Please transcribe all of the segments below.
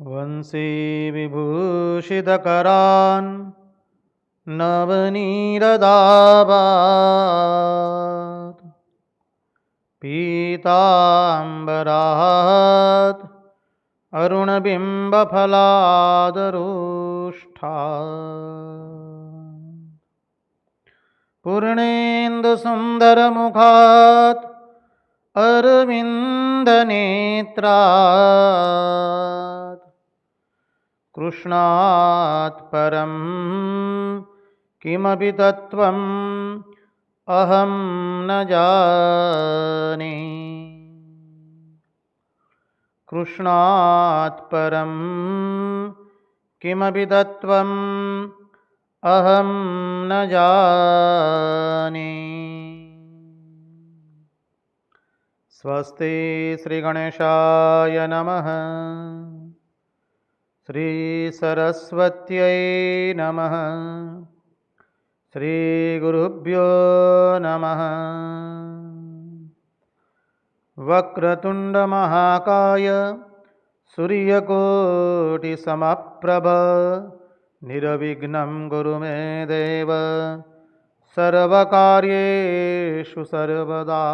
वंशी विभूषितकरान् नवनीरदाभात् पीताम्बरात् अरुणबिम्बफलादरोष्ठात् पूर्णेन्दुसुन्दरमुखात् अरविन्दनेत्रात् कृष्णात् परं किमपि तत्त्वम् अहं न जाने। कृष्णात् परं किमपि तत्त्वम् अहं न जाने। स्वस्ति श्रीगणेशाय नमः। श्रीसरस्वत्यै नमः। श्रीगुरुभ्यो नमः। वक्रतुण्डमहाकाय सूर्यकोटिसमप्रभ निर्विघ्नं कुरु मे देव सर्वकार्येषु सर्वदा।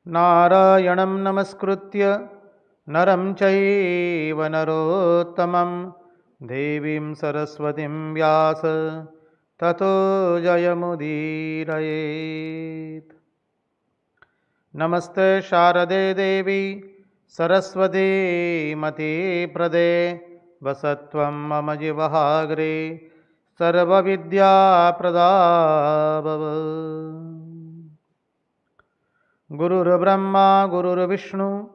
नारायणं नमस्कृत्य नरं चैव नरोत्तमं देवीं सरस्वतीं व्यास ततो जयमुदीरयेत्। नमस्ते शारदे देवी सरस्वती मती प्रदे वसत्वं मम जिह्वाग्रे सर्वविद्याप्रदा भव। गुरुर्ब्रह्मा गुरुर्विष्णु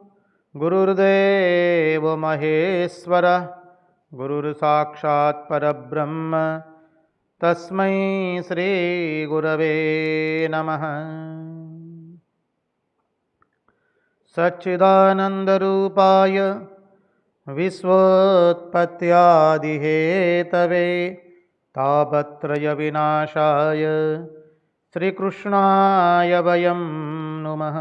गुरुर्देव महेश्वर गुरुर्साक्षात् परब्रह्म तस्मै श्रीगुरवे नमः। सच्चिदानन्दरूपाय विश्वोत्पत्त्यादिहेतवे तापत्रयविनाशाय श्रीकृष्णाय वयं नुमः।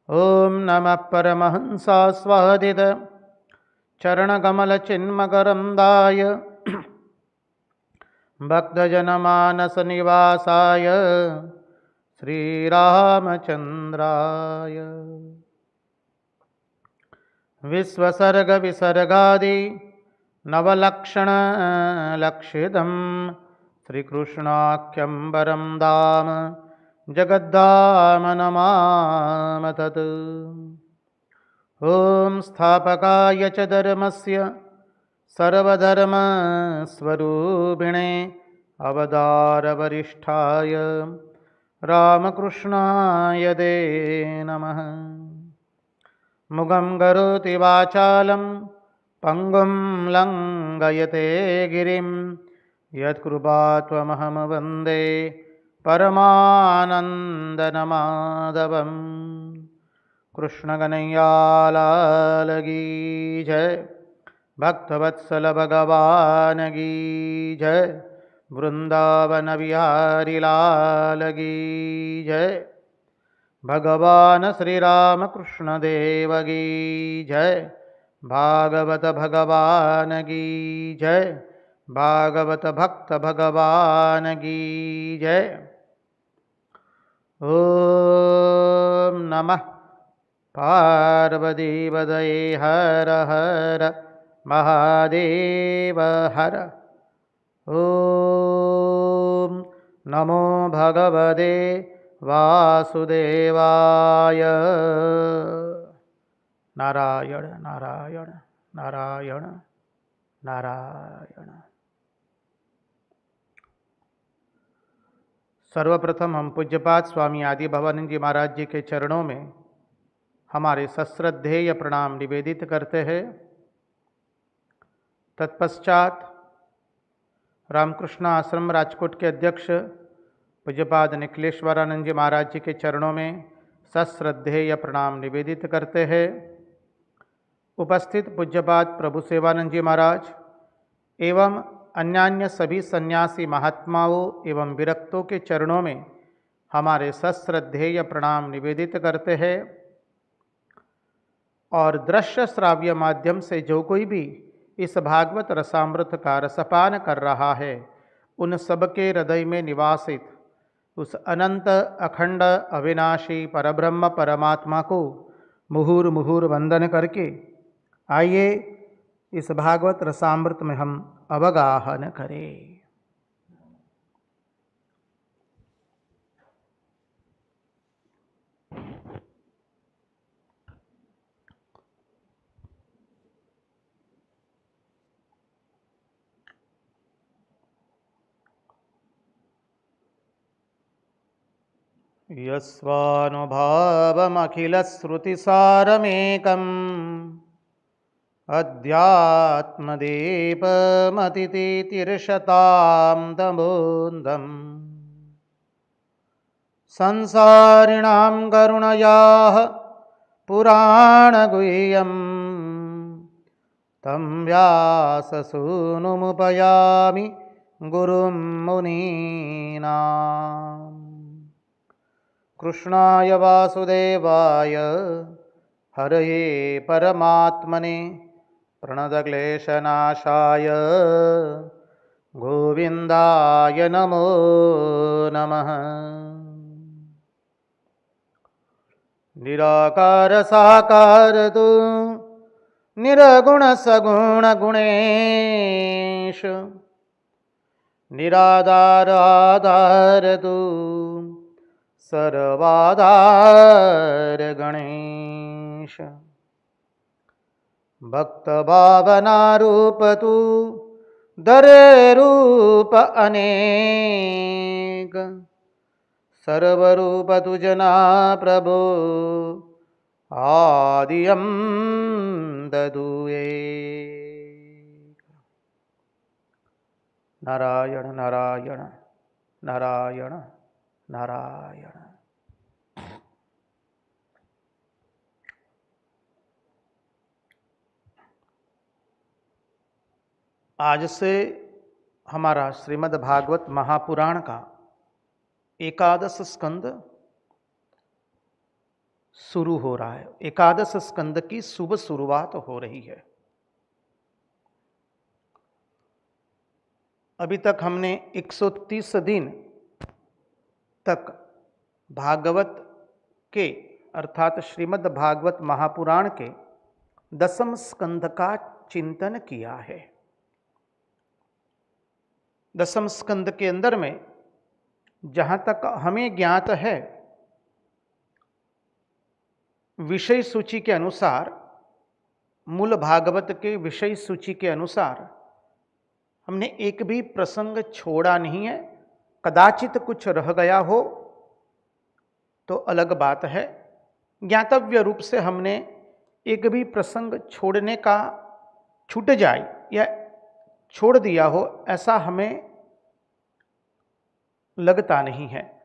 ॐ नमः परमहंसास्वादित चरणकमलचिन्मकरन्दाय भक्तजनमानसनिवासाय श्रीरामचन्द्राय विश्वसर्गविसर्गादि नवलक्षणलक्षितं श्रीकृष्णाख्यं वरं धाम जगद्धाम नमामि तत्। ॐ स्थापकाय च धर्मस्य सर्वधर्मस्वरूपिणे अवतारवरिष्ठाय रामकृष्णाय ते नमः। मुगं करोति वाचालं पङ्गुं लङ्घयते गिरिं यत्कृपात्वमहं वन्दे परमानन्दमाधवम्। कृष्णकनैयालाल की जय, भक्तवत्सल भगवान की जय, वृंदावन बिहारी लाल की जय, भगवान श्री राम कृष्ण देव की जय, भागवत भगवान की जय, भागवत भक्त भगवान की जय। ओम नमः पार्वतीपतये हर हर महादेव हर। ओम नमो भगवते वासुदेवाय। नारायण नारायण नारायण नारायण। सर्वप्रथम हम पूज्यपाद स्वामी आदि भवानंद जी महाराज जी के चरणों में हमारे सश्रद्धेय प्रणाम निवेदित करते हैं। तत्पश्चात रामकृष्ण आश्रम राजकोट के अध्यक्ष पूज्यपाद निखिलेश्वरानंद जी महाराज जी के चरणों में सश्रद्धेय प्रणाम निवेदित करते हैं। उपस्थित पूज्यपाद प्रभु सेवानंद जी महाराज एवं अन्यान्य सभी सन्यासी महात्माओं एवं विरक्तों के चरणों में हमारे सश्रद्धेय प्रणाम निवेदित करते हैं। और दृश्य श्राव्य माध्यम से जो कोई भी इस भागवत रसामृत का रसपान कर रहा है, उन सबके हृदय में निवासित उस अनंत अखंड अविनाशी परब्रह्म परमात्मा को मुहुर मुहुर वंदन करके आइए इस भागवत रसामृत में हम अवगाहन करें। यस्वानुभावमखिलश्रुतिसारमेकम् अध्यात्मदीपमतितितिर्षतां तमोन्दम् संसारिणां करुणयाः पुराणगुह्यं तं व्याससूनुमुपयामि गुरुं मुनीनाम्। कृष्णाय वासुदेवाय हरये परमात्मने प्रणतक्लेशनाशाय गोविन्दाय नमो नमः। निराकार साकार तु निरगुण सगुण गुणेश निराधार आधार तु सर्वाधार गणेश। भक्त भावना रूप तू दरे रूप अनेक सर्वरूप तुजना प्रभो आदियं ददुए। नारायण नारायण नारायण नारायण। आज से हमारा श्रीमद् भागवत महापुराण का एकादश स्कंद शुरू हो रहा है। एकादश स्कंद की शुभ शुरुआत हो रही है। अभी तक हमने 130 दिन तक भागवत के अर्थात श्रीमद् भागवत महापुराण के दसम स्कंद का चिंतन किया है। दसम स्कंद के अंदर में जहाँ तक हमें ज्ञात है, विषय सूची के अनुसार, मूल भागवत के विषय सूची के अनुसार हमने एक भी प्रसंग छोड़ा नहीं है। कदाचित कुछ रह गया हो तो अलग बात है। ज्ञातव्य रूप से हमने एक भी प्रसंग छोड़ने का छूट जाए या छोड़ दिया हो ऐसा हमें लगता नहीं है।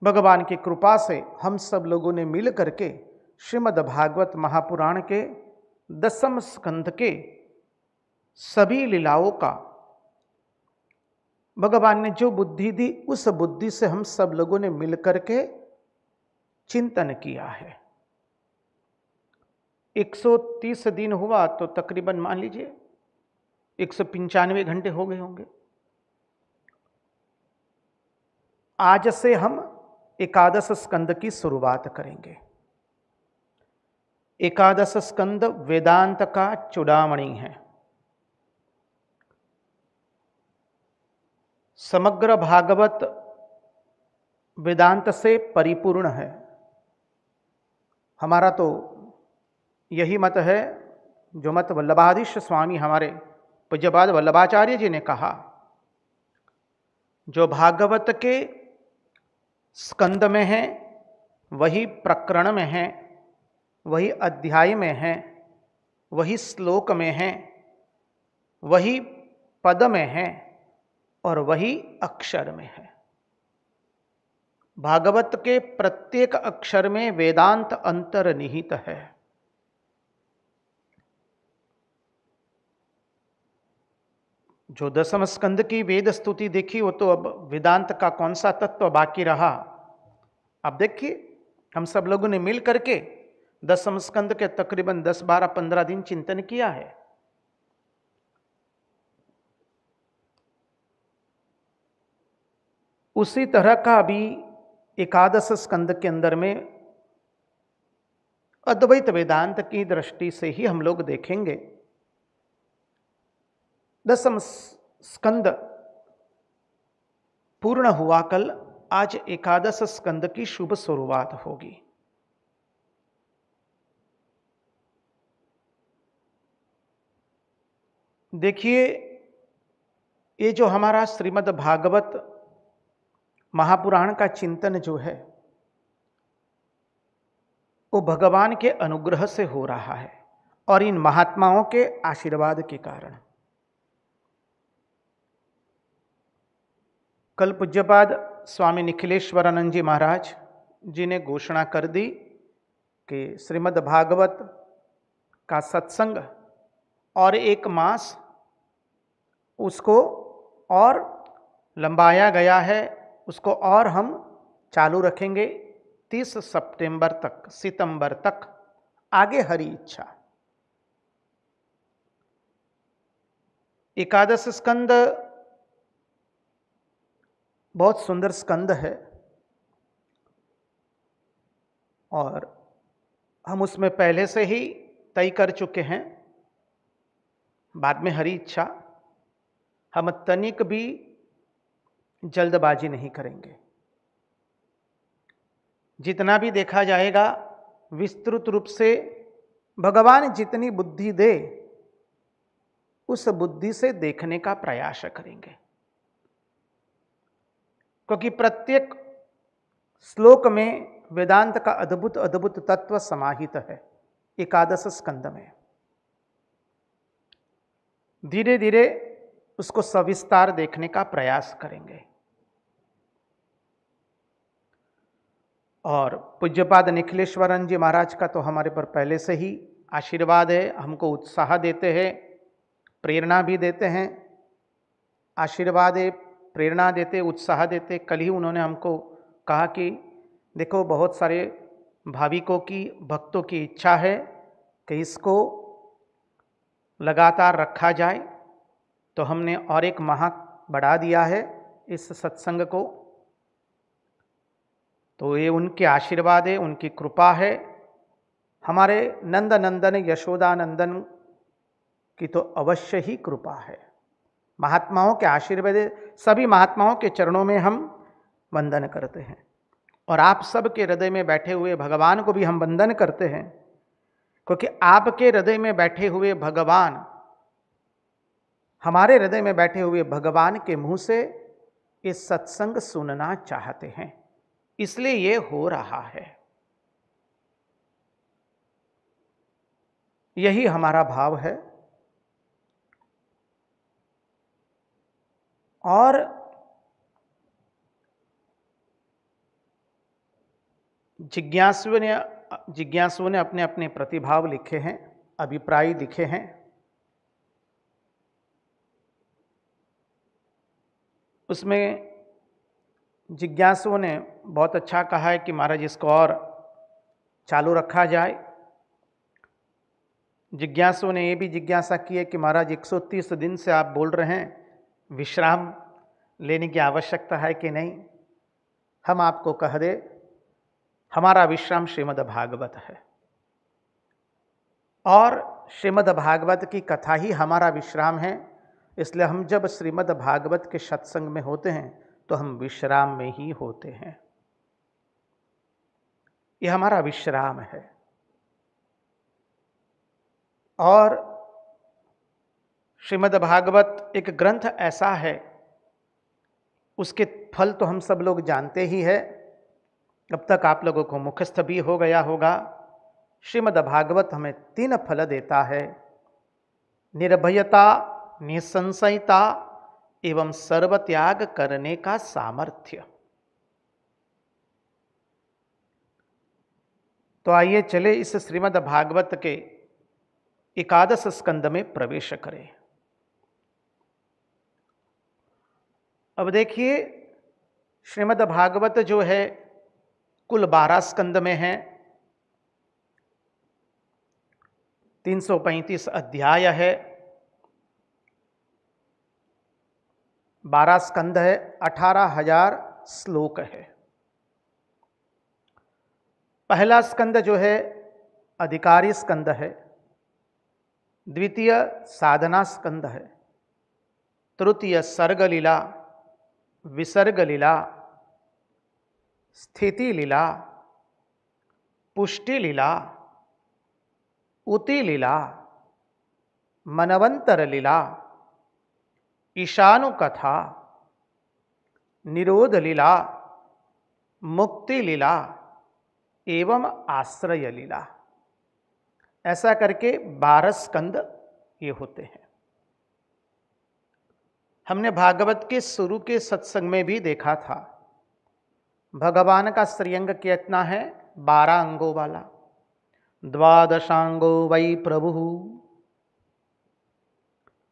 भगवान की कृपा से हम सब लोगों ने मिल करके श्रीमद् भागवत महापुराण के दसम स्कंध के सभी लीलाओं का भगवान ने जो बुद्धि दी, उस बुद्धि से हम सब लोगों ने मिलकर के चिंतन किया है। 130 दिन हुआ तो तकरीबन मान लीजिए 195 घंटे हो गए होंगे। आज से हम एकादश स्कंद की शुरुआत करेंगे। एकादश स्कंद वेदांत का चूड़ामणि है। समग्र भागवत वेदांत से परिपूर्ण है। हमारा तो यही मत है, जो मत वल्लभाधीश स्वामी हमारे पूज्यपाद वल्लभाचार्य जी ने कहा, जो भागवत के स्कंद में है वही प्रकरण में है, वही अध्याय में है, वही श्लोक में है, वही पद में है और वही अक्षर में है। भागवत के प्रत्येक अक्षर में वेदांत अंतर्निहित है। जो दसम स्कंद की वेद स्तुति देखी, वो तो अब वेदांत का कौन सा तत्व बाकी रहा। अब देखिए, हम सब लोगों ने मिल करके दसम स्कंद के तकरीबन 10, 12, 15 दिन चिंतन किया है। उसी तरह का अभी एकादश स्कंद के अंदर में अद्वैत वेदांत की दृष्टि से ही हम लोग देखेंगे। दसम स्कंद पूर्ण हुआ कल, आज एकादश स्कंद की शुभ शुरुआत होगी। देखिए, ये जो हमारा श्रीमद् भागवत महापुराण का चिंतन जो है वो भगवान के अनुग्रह से हो रहा है और इन महात्माओं के आशीर्वाद के कारण। कल पूज्यपाद स्वामी निखिलेश्वरानंद जी महाराज जी ने घोषणा कर दी कि श्रीमद् भागवत का सत्संग और 1 मास उसको और लंबाया गया है, उसको और हम चालू रखेंगे 30 सितंबर तक, आगे हरि इच्छा। एकादश स्कंद बहुत सुंदर स्कंद है और हम उसमें पहले से ही तय कर चुके हैं, बाद में हरि इच्छा। हम तनिक भी जल्दबाजी नहीं करेंगे। जितना भी देखा जाएगा विस्तृत रूप से भगवान जितनी बुद्धि दे उस बुद्धि से देखने का प्रयास करेंगे, क्योंकि प्रत्येक श्लोक में वेदांत का अद्भुत अद्भुत तत्व समाहित है। एकादश स्कंद में धीरे धीरे उसको सविस्तार देखने का प्रयास करेंगे। और पूज्यपाद निखिलेश्वरन जी महाराज का तो हमारे पर पहले से ही आशीर्वाद है, हमको उत्साह देते हैं, प्रेरणा भी देते हैं। आशीर्वाद है, प्रेरणा देते, उत्साह देते। कल ही उन्होंने हमको कहा कि देखो, बहुत सारे भाविकों की, भक्तों की इच्छा है कि इसको लगातार रखा जाए, तो हमने और 1 माह बढ़ा दिया है इस सत्संग को। तो ये उनके आशीर्वाद है, उनकी कृपा है। हमारे नंद नंदन यशोदानंदन की तो अवश्य ही कृपा है, महात्माओं के आशीर्वाद। सभी महात्माओं के चरणों में हम वंदन करते हैं और आप सब के हृदय में बैठे हुए भगवान को भी हम वंदन करते हैं, क्योंकि आपके हृदय में बैठे हुए भगवान हमारे हृदय में बैठे हुए भगवान के मुंह से इस सत्संग सुनना चाहते हैं, इसलिए ये हो रहा है। यही हमारा भाव है। और जिज्ञासुओं ने अपने अपने प्रतिभाव लिखे हैं, अभिप्राय लिखे हैं। उसमें जिज्ञासुओं ने बहुत अच्छा कहा है कि महाराज इसको और चालू रखा जाए। जिज्ञासुओं ने ये भी जिज्ञासा की है कि महाराज 130 दिन से आप बोल रहे हैं, विश्राम लेने की आवश्यकता है कि नहीं। हम आपको कह दे, हमारा विश्राम श्रीमद् भागवत है और श्रीमद् भागवत की कथा ही हमारा विश्राम है। इसलिए हम जब श्रीमद् भागवत के सत्संग में होते हैं तो हम विश्राम में ही होते हैं। यह हमारा विश्राम है। और श्रीमद् भागवत एक ग्रंथ ऐसा है, उसके फल तो हम सब लोग जानते ही है। अब तक आप लोगों को मुखस्थ भी हो गया होगा। श्रीमद् भागवत हमें 3 फल देता है: निर्भयता, निसंशयता एवं सर्वत्याग करने का सामर्थ्य। तो आइए चले इस श्रीमद् भागवत के एकादश स्कंद में प्रवेश करें। अब देखिए, श्रीमद् भागवत जो है कुल 12 स्कंद में है। 335 अध्याय है, 12 स्कंद है, 18,000 श्लोक है। पहला स्कंद जो है अधिकारी स्कंद है, द्वितीय साधना स्कंद है, तृतीय सर्ग लीला, विसर्ग लीला, स्थिति लीला, पुष्टि लीला, उति लीला, मनवंतर लीला, ईशानुकथा, निरोध लीला, मुक्ति लीला एवं आश्रय लीला। ऐसा करके 12 स्कंद ये होते हैं। हमने भागवत के शुरू के सत्संग में भी देखा था, भगवान का श्रीअंग कितना है? 12 अंगों वाला। द्वादशांगो वै प्रभु।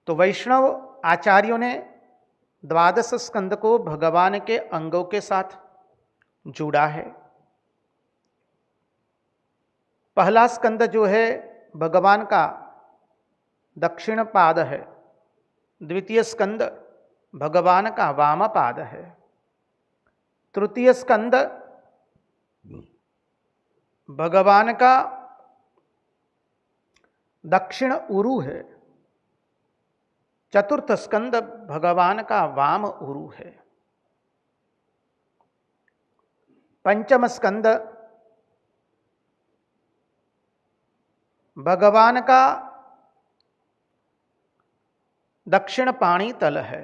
तो वैष्णव आचार्यों ने 12 स्कंद को भगवान के अंगों के साथ जोड़ा है। पहला स्कंद जो है भगवान का दक्षिण पाद है, द्वितीय स्कंद भगवान का वाम पाद है, तृतीय स्कंद भगवान का दक्षिण उरु है, चतुर्थ स्कंद भगवान का वाम उरु है, पंचम स्कंद भगवान का दक्षिण पाणी तल है,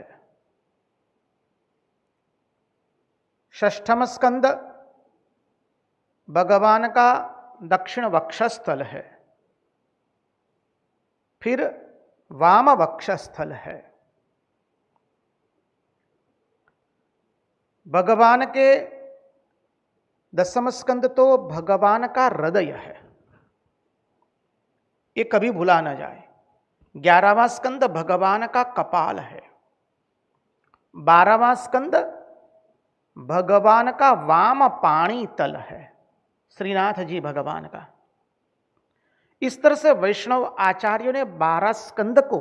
षष्ठम स्कंद भगवान का दक्षिण वक्षस्थल है, फिर वाम वक्षस्थल है। भगवान के 10वां स्कंद तो भगवान का हृदय है, ये कभी भूला ना जाए। 11वां स्कंद भगवान का कपाल है, 12वां स्कंद भगवान का वाम पाणी तल है, श्रीनाथ जी भगवान का। इस तरह से वैष्णव आचार्यों ने 12 स्कंद को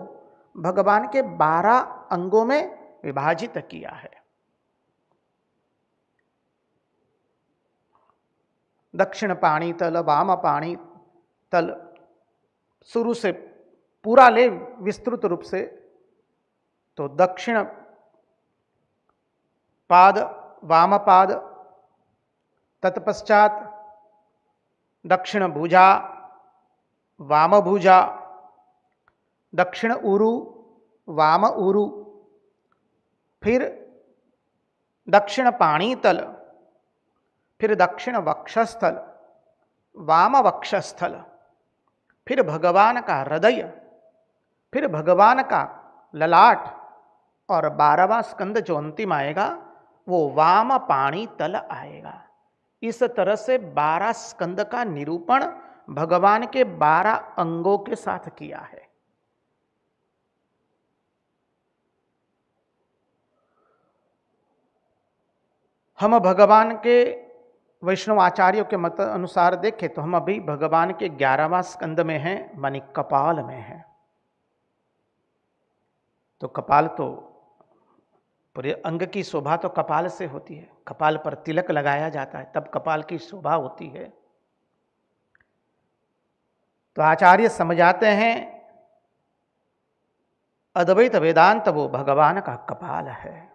भगवान के 12 अंगों में विभाजित किया है। दक्षिण पाणी तल, वाम पाणी तल, शुरू से पूरा ले विस्तृत रूप से, तो दक्षिण पाद, वाम पाद, तत्पश्चात दक्षिण भुजा, वाम भुजा, दक्षिण उरु, वाम उरु, फिर दक्षिण पाणी तल, फिर दक्षिण वक्षस्थल, वाम वक्षस्थल, फिर भगवान का हृदय, फिर भगवान का ललाट, और 12वां स्कंद जो अंतिम आएगा वो वाम पाणी तल आएगा। इस तरह से 12 स्कंद का निरूपण भगवान के 12 अंगों के साथ किया है। हम भगवान के वैष्णव आचार्यों के मत अनुसार देखें तो हम अभी भगवान के 11वां स्कंद में हैं, मानी कपाल में हैं। तो कपाल तो पूरे अंग की शोभा तो कपाल से होती है, कपाल पर तिलक लगाया जाता है तब कपाल की शोभा होती है। तो आचार्य समझाते हैं अद्वैत वेदांत वो भगवान का कपाल है।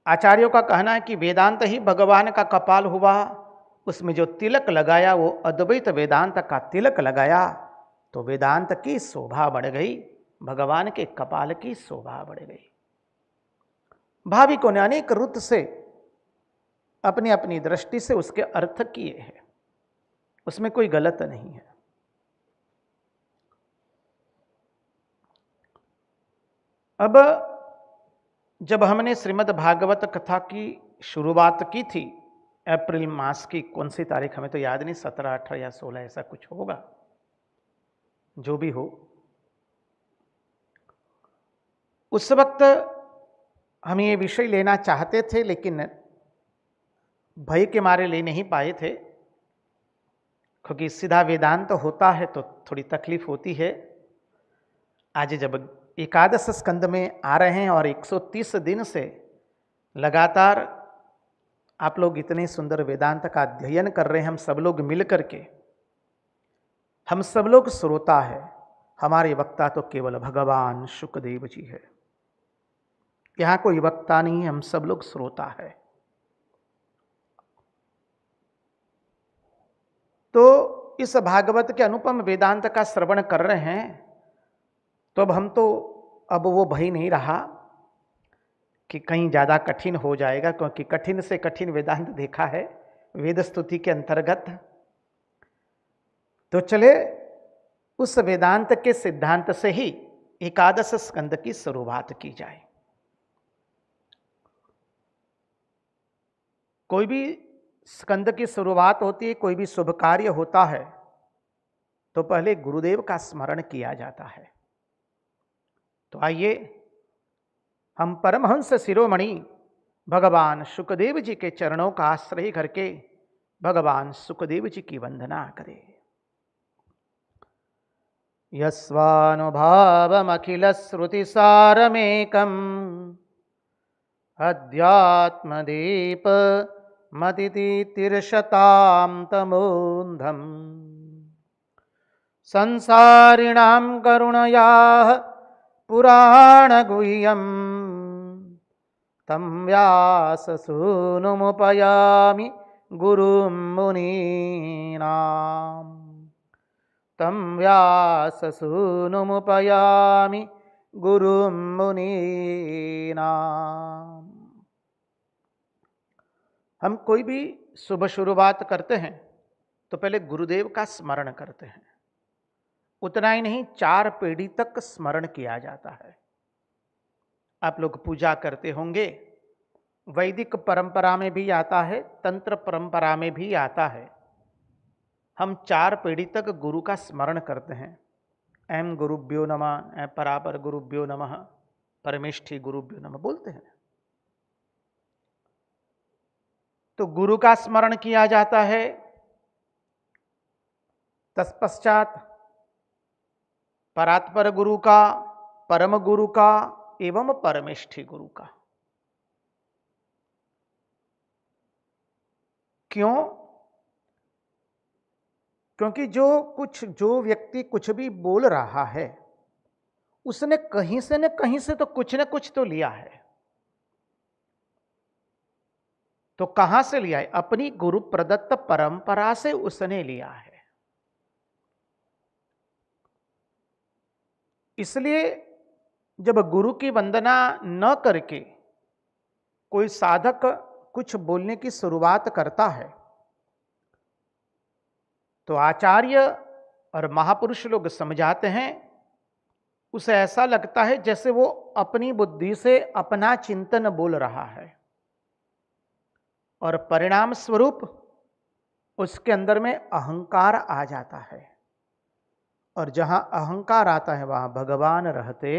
आचार्यों का कहना है कि वेदांत ही भगवान का कपाल हुआ, उसमें जो तिलक लगाया वो अद्वैत वेदांत का तिलक लगाया, तो वेदांत की शोभा बढ़ गई, भगवान के कपाल की शोभा बढ़ गई। भाविकों ने अनेक रुत से अपनी अपनी दृष्टि से उसके अर्थ किए हैं, उसमें कोई गलत नहीं है। अब जब हमने श्रीमद् भागवत कथा की शुरुआत की थी अप्रैल मास की, कौन सी तारीख हमें तो याद नहीं, 17, 18 या 16 ऐसा कुछ होगा, जो भी हो। उस वक्त हम ये विषय लेना चाहते थे, लेकिन भय के मारे ले नहीं पाए थे, क्योंकि सीधा वेदांत होता है तो थोड़ी तकलीफ होती है। आज जब एकादश स्कंद में आ रहे हैं और 130 दिन से लगातार आप लोग इतने सुंदर वेदांत का अध्ययन कर रहे हैं, हम सब लोग मिल करके, हम सब लोग श्रोता है, हमारे वक्ता तो केवल भगवान शुकदेव जी है। यहां कोई वक्ता नहीं है, हम सब लोग श्रोता है। तो इस भागवत के अनुपम वेदांत का श्रवण कर रहे हैं, तो अब वो भय नहीं रहा कि कहीं ज्यादा कठिन हो जाएगा, क्योंकि कठिन से कठिन वेदांत देखा है वेद स्तुति के अंतर्गत। तो चले उस वेदांत के सिद्धांत से ही एकादश स्कंद की शुरुआत की जाए। कोई भी स्कंद की शुरुआत होती है, कोई भी शुभ कार्य होता है, तो पहले गुरुदेव का स्मरण किया जाता है। तो आइए हम परमहंस शिरोमणि भगवान शुकदेव जी के चरणों का आश्रय करके भगवान शुकदेव जी की वंदना करें। यस्वानुभावमखिल श्रुतिसारमेकम् अध्यात्मदीप मतितिर्षतां तमोन्धम् संसारिणां करुणयाः पुराणगुह्यम् तं व्याससूनुमुपयामि गुरुं मुनीनाम्। तं व्याससूनुमुपयामि गुरुं मुनीनाम्। हम कोई भी शुभ शुरुआत करते हैं तो पहले गुरुदेव का स्मरण करते हैं। उतना ही नहीं, 4 पीढ़ी तक स्मरण किया जाता है। आप लोग पूजा करते होंगे, वैदिक परंपरा में भी आता है, तंत्र परंपरा में भी आता है। हम 4 पीढ़ी तक गुरु का स्मरण करते हैं। एम गुरुभ्यो नमः, एम परापर गुरुभ्यो नमः, परमेष्ठी गुरुभ्यो नमः बोलते हैं। तो गुरु का स्मरण किया जाता है, तत्पश्चात परात्पर गुरु का, परम गुरु का एवं परमेष्ठी गुरु का। क्यों? क्योंकि जो व्यक्ति कुछ भी बोल रहा है, उसने कहीं से न कहीं से तो कुछ न कुछ तो लिया है। तो कहां से लिया है? अपनी गुरु प्रदत्त परंपरा से उसने लिया है। इसलिए जब गुरु की वंदना न करके कोई साधक कुछ बोलने की शुरुआत करता है, तो आचार्य और महापुरुष लोग समझाते हैं, उसे ऐसा लगता है जैसे वो अपनी बुद्धि से अपना चिंतन बोल रहा है, और परिणाम स्वरूप उसके अंदर में अहंकार आ जाता है। और जहां अहंकार आता है वहां भगवान रहते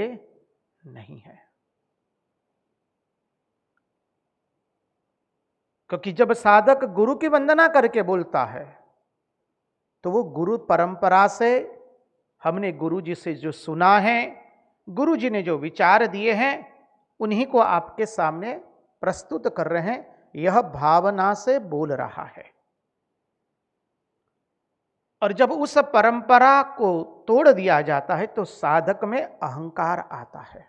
नहीं है। क्योंकि जब साधक गुरु की वंदना करके बोलता है, तो वो गुरु परंपरा से, हमने गुरु जी से जो सुना है, गुरु जी ने जो विचार दिए हैं, उन्हीं को आपके सामने प्रस्तुत कर रहे हैं। यह भावना से बोल रहा है। और जब उस परंपरा को तोड़ दिया जाता है, तो साधक में अहंकार आता है।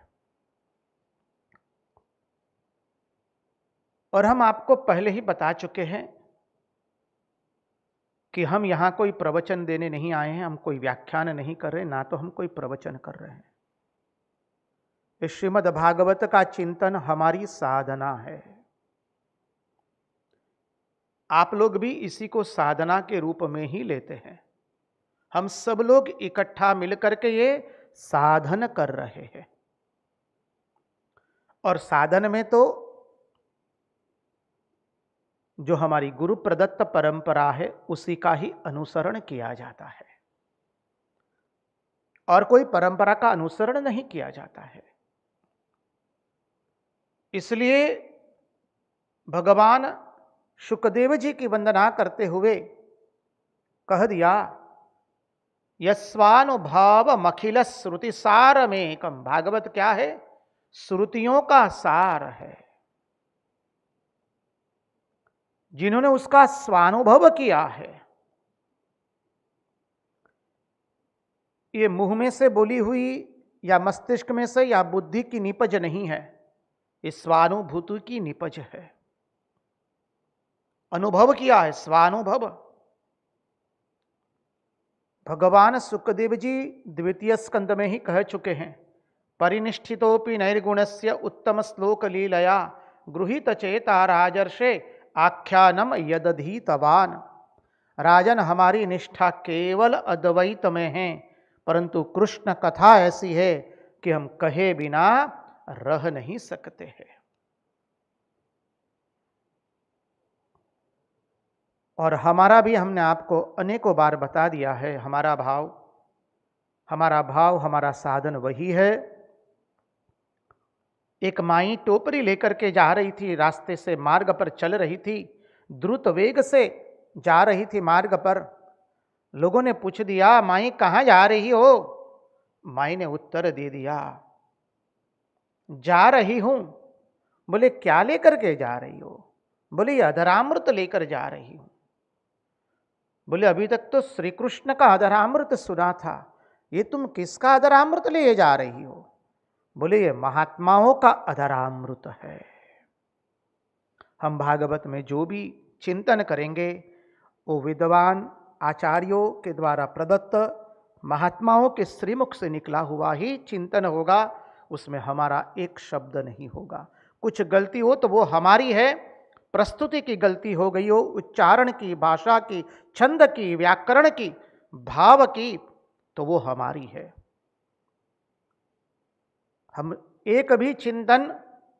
और हम आपको पहले ही बता चुके हैं कि हम यहां कोई प्रवचन देने नहीं आए हैं, हम कोई व्याख्यान नहीं कर रहे, ना तो हम कोई प्रवचन कर रहे हैं। इस श्रीमद् भागवत का चिंतन हमारी साधना है। आप लोग भी इसी को साधना के रूप में ही लेते हैं। हम सब लोग इकट्ठा मिलकर के ये साधन कर रहे हैं। और साधन में तो जो हमारी गुरु प्रदत्त परंपरा है, उसी का ही अनुसरण किया जाता है, और कोई परंपरा का अनुसरण नहीं किया जाता है। इसलिए भगवान शुकदेव जी की वंदना करते हुए कह दिया, यस्वानुभाव मखिल श्रुति सार में एकम। भागवत क्या है? श्रुतियों का सार है। जिन्होंने उसका स्वानुभव किया है, ये मुंह में से बोली हुई या मस्तिष्क में से या बुद्धि की निपज नहीं है, ये स्वानुभूति की निपज है। अनुभव किया है, स्वानुभव। भगवान सुखदेव जी द्वितीय स्कंद में ही कह चुके हैं, परिनिष्ठितोपि नैर्गुणस्य उत्तम श्लोक लीलया गृहीत चेता राजर्षे आख्यानम यदधीतवान। राजन, हमारी निष्ठा केवल अद्वैत में है, परंतु कृष्ण कथा ऐसी है कि हम कहे बिना रह नहीं सकते हैं। और हमारा भी हमने आपको अनेकों बार बता दिया है, हमारा भाव हमारा साधन वही है। एक माई टोपरी लेकर के जा रही थी, रास्ते से मार्ग पर चल रही थी, द्रुत वेग से जा रही थी मार्ग पर। लोगों ने पूछ दिया, माई कहाँ जा रही हो? माई ने उत्तर दे दिया, जा रही हूं। बोले क्या लेकर के जा रही हो? बोले अधरामृत लेकर जा रही हूं। बोले अभी तक तो श्री कृष्ण का अधरामृत सुना था, ये तुम किसका अधरामृत ले जा रही हो? बोले ये महात्माओं का अधरामृत है। हम भागवत में जो भी चिंतन करेंगे वो विद्वान आचार्यों के द्वारा प्रदत्त महात्माओं के श्रीमुख से निकला हुआ ही चिंतन होगा, उसमें हमारा एक शब्द नहीं होगा। कुछ गलती हो तो वो हमारी है, प्रस्तुति की गलती हो गई हो, उच्चारण की, भाषा की, छंद की, व्याकरण की, भाव की, तो वो हमारी है। हम एक भी चिंतन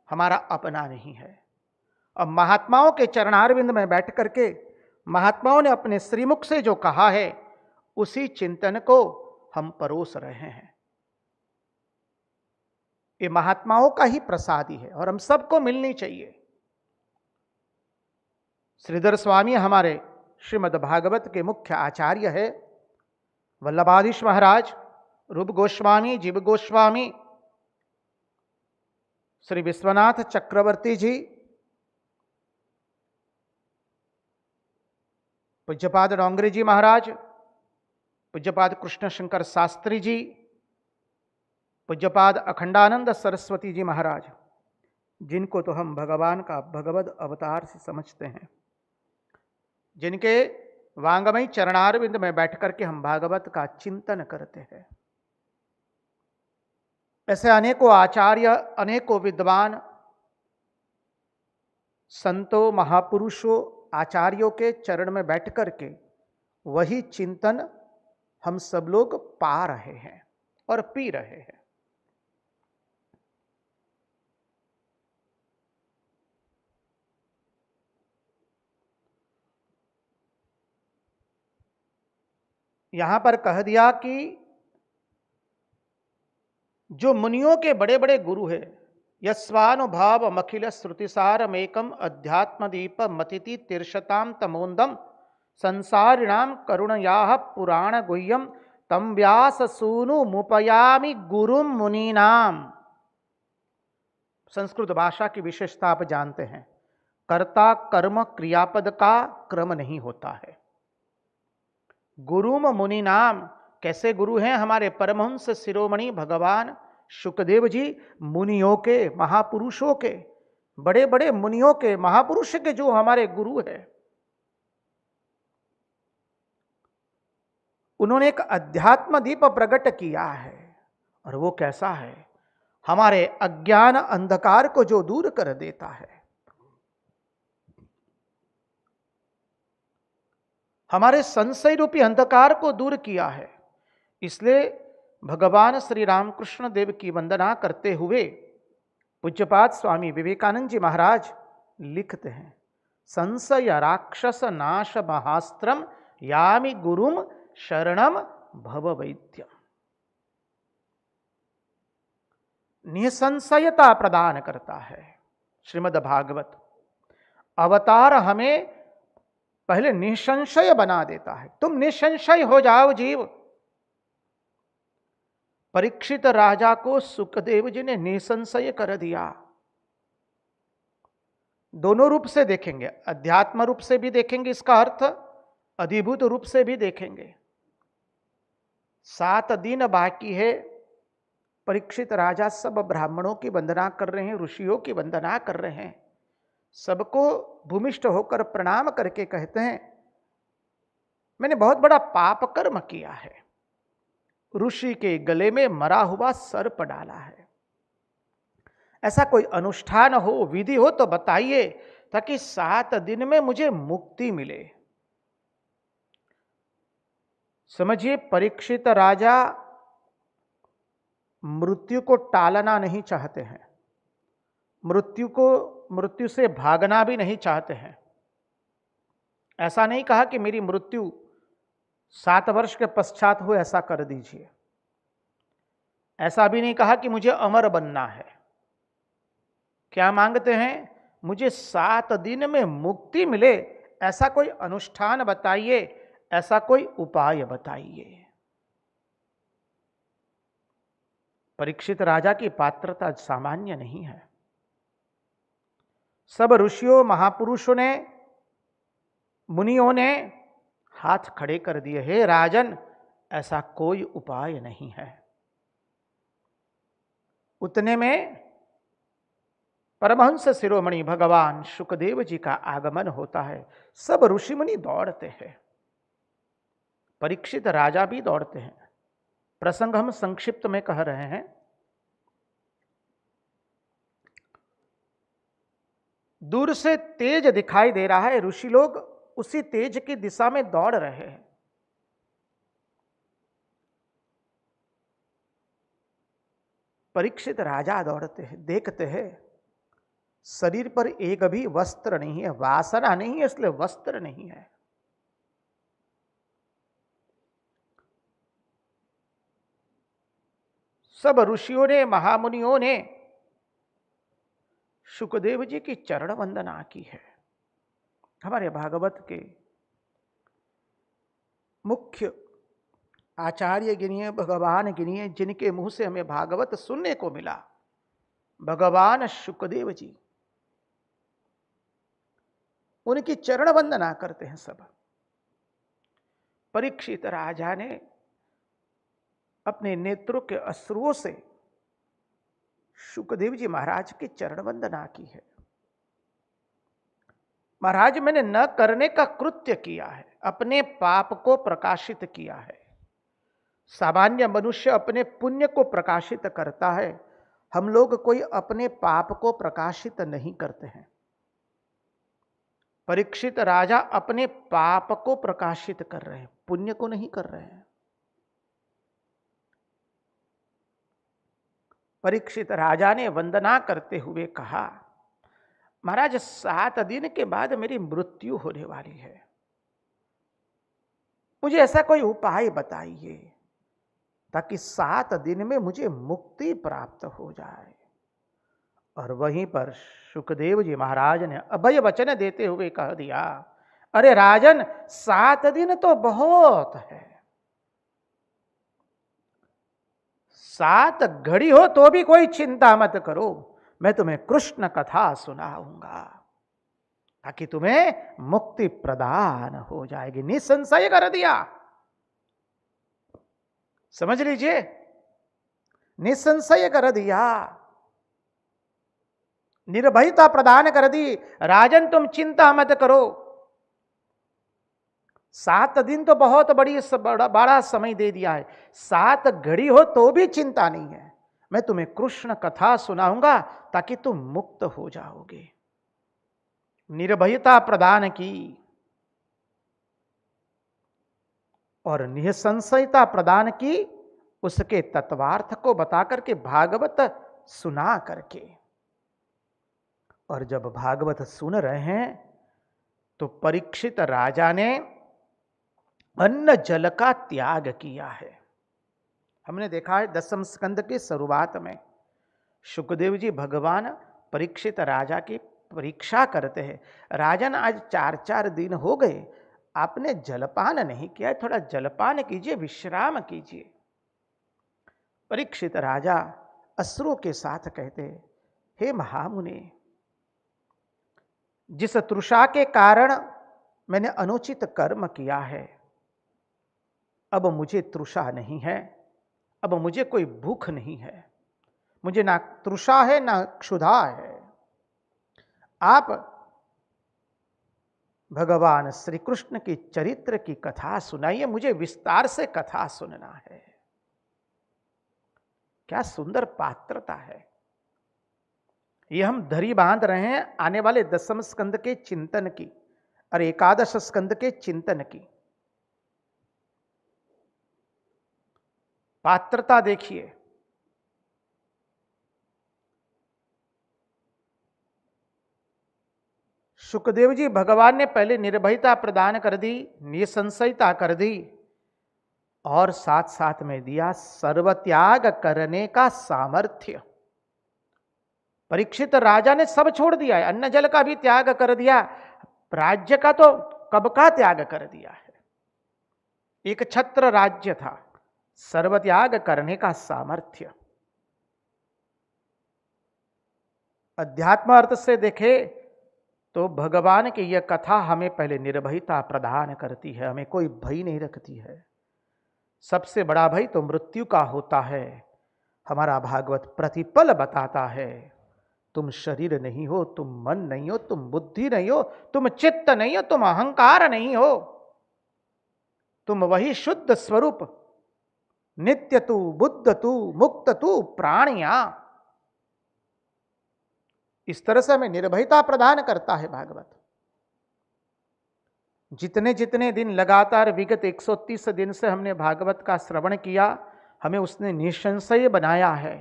हमारा अपना नहीं है। अब महात्माओं के चरणारविंद में बैठ करके महात्माओं ने अपने श्रीमुख से जो कहा है, उसी चिंतन को हम परोस रहे हैं। ये महात्माओं का ही प्रसादी है और हम सबको मिलनी चाहिए। श्रीधर स्वामी हमारे श्रीमद् भागवत के मुख्य आचार्य है। वल्लभाधीश महाराज, रूप गोस्वामी, जीव गोस्वामी, श्री विश्वनाथ चक्रवर्ती जी, पूज्यपाद डोंगरी जी महाराज, पूज्यपाद कृष्ण शंकर शास्त्री जी, पूज्यपाद अखंडानंद सरस्वती जी महाराज, जिनको तो हम भगवान का भगवद अवतार से समझते हैं, जिनके वांगमय चरणारविंद में बैठ करके हम भागवत का चिंतन करते हैं। ऐसे अनेकों आचार्य, अनेकों विद्वान, संतों, महापुरुषों, आचार्यों के चरण में बैठ करके वही चिंतन हम सब लोग पा रहे हैं और पी रहे हैं। यहां पर कह दिया कि जो मुनियों के बड़े बड़े गुरु हैं, यस्वानुभाव मखिल श्रुतिसारमेकम अध्यात्मदीप मतिति तीर्षताम तमोन्दम संसारिणाम करुणयाः पुराण गुह्यम तम व्यास सूनु मुपयामि गुरुम मुनीनाम। संस्कृत भाषा की विशेषता आप जानते हैं, कर्ता कर्म क्रियापद का क्रम नहीं होता है। गुरुम मुनीनाम, कैसे गुरु हैं? हमारे परमहंस शिरोमणि भगवान शुकदेव जी, मुनियों के, महापुरुषों के, बड़े बड़े मुनियों के, महापुरुष के जो हमारे गुरु हैं, उन्होंने एक अध्यात्म दीप प्रकट किया है। और वो कैसा है? हमारे अज्ञान अंधकार को जो दूर कर देता है, हमारे संशय रूपी अंधकार को दूर किया है। इसलिए भगवान श्री रामकृष्ण देव की वंदना करते हुए पूज्यपाद स्वामी विवेकानंद जी महाराज लिखते हैं, संशय राक्षस नाश महास्त्रम यामि गुरुम शरणम भव वैद्यम। निसंशयता प्रदान करता है श्रीमद् भागवत। अवतार हमें पहले निसंशय बना देता है। तुम निसंशय हो जाओ जीव। परीक्षित राजा को सुखदेव जी ने निसंशय कर दिया। दोनों रूप से देखेंगे, अध्यात्म रूप से भी देखेंगे इसका अर्थ, अधिभूत रूप से भी देखेंगे। 7 दिन बाकी है। परीक्षित राजा सब ब्राह्मणों की वंदना कर रहे हैं, ऋषियों की वंदना कर रहे हैं। सबको भूमिष्ठ होकर प्रणाम करके कहते हैं, मैंने बहुत बड़ा पाप कर्म किया है। ऋषि के गले में मरा हुआ सर्प डाला है। ऐसा कोई अनुष्ठान हो, विधि हो तो बताइए, ताकि 7 दिन में मुझे मुक्ति मिले। समझिए, परीक्षित राजा मृत्यु को टालना नहीं चाहते हैं, मृत्यु से भागना भी नहीं चाहते हैं। ऐसा नहीं कहा कि मेरी मृत्यु 7 वर्ष के पश्चात हो, ऐसा कर दीजिए। ऐसा भी नहीं कहा कि मुझे अमर बनना है। क्या मांगते हैं? मुझे 7 दिन में मुक्ति मिले, ऐसा कोई अनुष्ठान बताइए, ऐसा कोई उपाय बताइए। परीक्षित राजा की पात्रता सामान्य नहीं है। सब ऋषियों, महापुरुषों ने, मुनियों ने हाथ खड़े कर दिए, हे राजन, ऐसा कोई उपाय नहीं है। उतने में परमहंस शिरोमणि भगवान शुकदेव जी का आगमन होता है। सब ऋषि मुनि दौड़ते हैं, परीक्षित राजा भी दौड़ते हैं। प्रसंग हम संक्षिप्त में कह रहे हैं। दूर से तेज दिखाई दे रहा है, ऋषि लोग उसी तेज की दिशा में दौड़ रहे हैं। परीक्षित राजा दौड़ते हैं, देखते हैं शरीर पर एक भी वस्त्र नहीं है, वासना नहीं है, इसलिए वस्त्र नहीं है। सब ऋषियों ने, महामुनियों ने शुकदेव जी की चरण वंदना की है। हमारे भागवत के मुख्य आचार्य गिनिए, भगवान गिनिए, जिनके मुंह से हमें भागवत सुनने को मिला, भगवान शुकदेव जी, उनकी चरण वंदना करते हैं सब। परीक्षित राजा ने अपने नेत्रों के अश्रुओं से शुकदेव जी महाराज की चरण वंदना की है। महाराज, मैंने न करने का कृत्य किया है, अपने पाप को प्रकाशित किया है। सामान्य मनुष्य अपने पुण्य को प्रकाशित करता है, हम लोग कोई अपने पाप को प्रकाशित नहीं करते हैं। परीक्षित राजा अपने पाप को प्रकाशित कर रहे हैं, पुण्य को नहीं कर रहे हैं। परीक्षित राजा ने वंदना करते हुए कहा, महाराज, 7 दिन के बाद मेरी मृत्यु होने वाली है, मुझे ऐसा कोई उपाय बताइए ताकि 7 दिन में मुझे मुक्ति प्राप्त हो जाए। और वहीं पर शुकदेव जी महाराज ने अभय वचन देते हुए कह दिया, अरे राजन, 7 दिन तो बहुत है, 7 घड़ी हो तो भी कोई चिंता मत करो, मैं तुम्हें कृष्ण कथा सुनाऊंगा ताकि तुम्हें मुक्ति प्रदान हो जाएगी। निसंशय कर दिया, समझ लीजिए, निसंशय कर दिया, निर्भयता प्रदान कर दी। राजन, तुम चिंता मत करो, 7 दिन तो बहुत बड़ा समय दे दिया है, 7 घड़ी हो तो भी चिंता नहीं है, मैं तुम्हें कृष्ण कथा सुनाऊंगा ताकि तुम मुक्त हो जाओगे। निर्भयता प्रदान की और निसंशयता प्रदान की, उसके तत्वार्थ को बता करके, भागवत सुना करके। और जब भागवत सुन रहे हैं तो परीक्षित राजा ने अन्न जल का त्याग किया है। हमने देखा है 10वें स्कंद की शुरुआत में शुकदेव जी भगवान परीक्षित राजा की परीक्षा करते हैं। राजन, आज 4-4 दिन हो गए, आपने जलपान नहीं किया, थोड़ा जलपान कीजिए, विश्राम कीजिए। परीक्षित राजा अश्रुओं के साथ कहते, हे महामुनि, जिस तृषा के कारण मैंने अनुचित कर्म किया है, अब मुझे तृषा नहीं है, अब मुझे कोई भूख नहीं है, मुझे ना तृषा है ना क्षुधा है। आप भगवान श्री कृष्ण की चरित्र की कथा सुनाइए, मुझे विस्तार से कथा सुनना है। क्या सुंदर पात्रता है। ये हम धरी बांध रहे हैं आने वाले 10वें स्कंद के चिंतन की और 11 स्कंद के चिंतन की। पात्रता देखिए, सुखदेव जी भगवान ने पहले निर्भयता प्रदान कर दी, निसंशयता कर दी और साथ साथ में दिया सर्वत्याग करने का सामर्थ्य। परीक्षित राजा ने सब छोड़ दिया है, अन्न जल का भी त्याग कर दिया, राज्य का तो कब का त्याग कर दिया है। एक छत्र राज्य था, सर्वत्याग करने का सामर्थ्य। अध्यात्म अर्थ से देखे तो भगवान की यह कथा हमें पहले निर्भयता प्रदान करती है, हमें कोई भय नहीं रखती है। सबसे बड़ा भय तो मृत्यु का होता है। हमारा भागवत प्रतिपल बताता है, तुम शरीर नहीं हो, तुम मन नहीं हो, तुम बुद्धि नहीं हो, तुम चित्त नहीं हो, तुम अहंकार नहीं हो, तुम वही शुद्ध स्वरूप नित्य तू, बुद्ध तू, मुक्त तू, प्राणिया। इस तरह से हमें निर्भयता प्रदान करता है भागवत। जितने जितने दिन लगातार विगत 130 दिन से हमने भागवत का श्रवण किया, हमें उसने निसंशय बनाया है,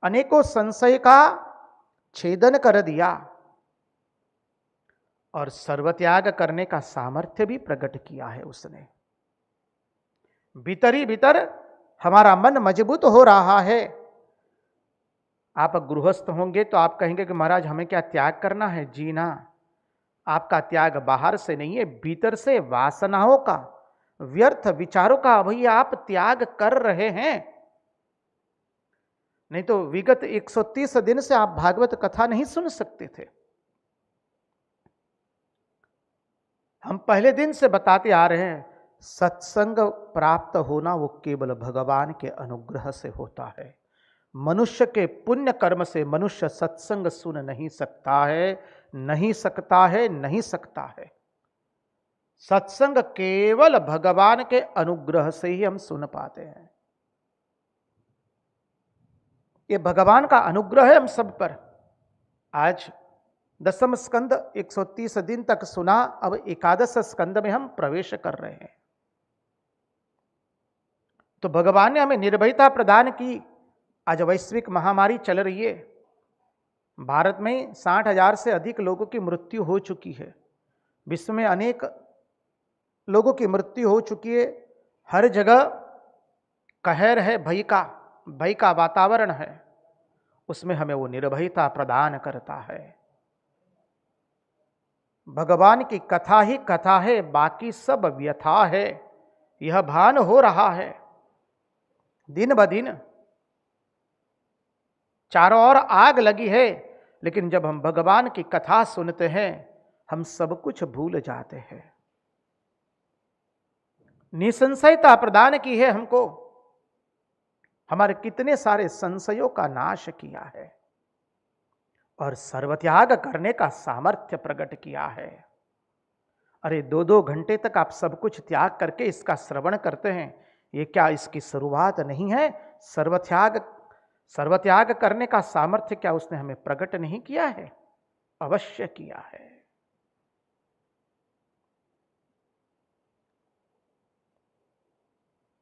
अनेकों संशय का छेदन कर दिया और सर्वत्याग करने का सामर्थ्य भी प्रकट किया है उसने। भीतर ही भीतर हमारा मन मजबूत हो रहा है। आप गृहस्थ होंगे तो आप कहेंगे कि महाराज हमें क्या त्याग करना है? जी ना, आपका त्याग बाहर से नहीं है, भीतर से वासनाओं का, व्यर्थ विचारों का अभी आप त्याग कर रहे हैं। नहीं तो विगत 130 दिन से आप भागवत कथा नहीं सुन सकते थे। हम पहले दिन से बताते आ रहे हैं, सत्संग प्राप्त होना वो केवल भगवान के अनुग्रह से होता है। मनुष्य के पुण्य कर्म से मनुष्य सत्संग सुन नहीं सकता है, नहीं सकता है, नहीं सकता है। सत्संग केवल भगवान के अनुग्रह से ही हम सुन पाते हैं। ये भगवान का अनुग्रह है हम सब पर। आज 10वां स्कंद 130 दिन तक सुना, अब 11 स्कंद में हम प्रवेश कर रहे हैं। तो भगवान ने हमें निर्भयता प्रदान की। आज वैश्विक महामारी चल रही है, भारत में 60,000 से अधिक लोगों की मृत्यु हो चुकी है, विश्व में अनेक लोगों की मृत्यु हो चुकी है। हर जगह कहर है, भय का वातावरण है। उसमें हमें वो निर्भयता प्रदान करता है। भगवान की कथा ही कथा है, बाकी सब व्यथा है, यह भान हो रहा है। दिन ब दिन चारों ओर आग लगी है, लेकिन जब हम भगवान की कथा सुनते हैं हम सब कुछ भूल जाते हैं। निसंशयता प्रदान की है हमको, हमारे कितने सारे संशयों का नाश किया है और सर्वत्याग करने का सामर्थ्य प्रकट किया है। अरे 2-2 घंटे तक आप सब कुछ त्याग करके इसका श्रवण करते हैं, ये क्या इसकी शुरुआत नहीं है? सर्वत्याग करने का सामर्थ्य क्या उसने हमें प्रकट नहीं किया है? अवश्य किया है।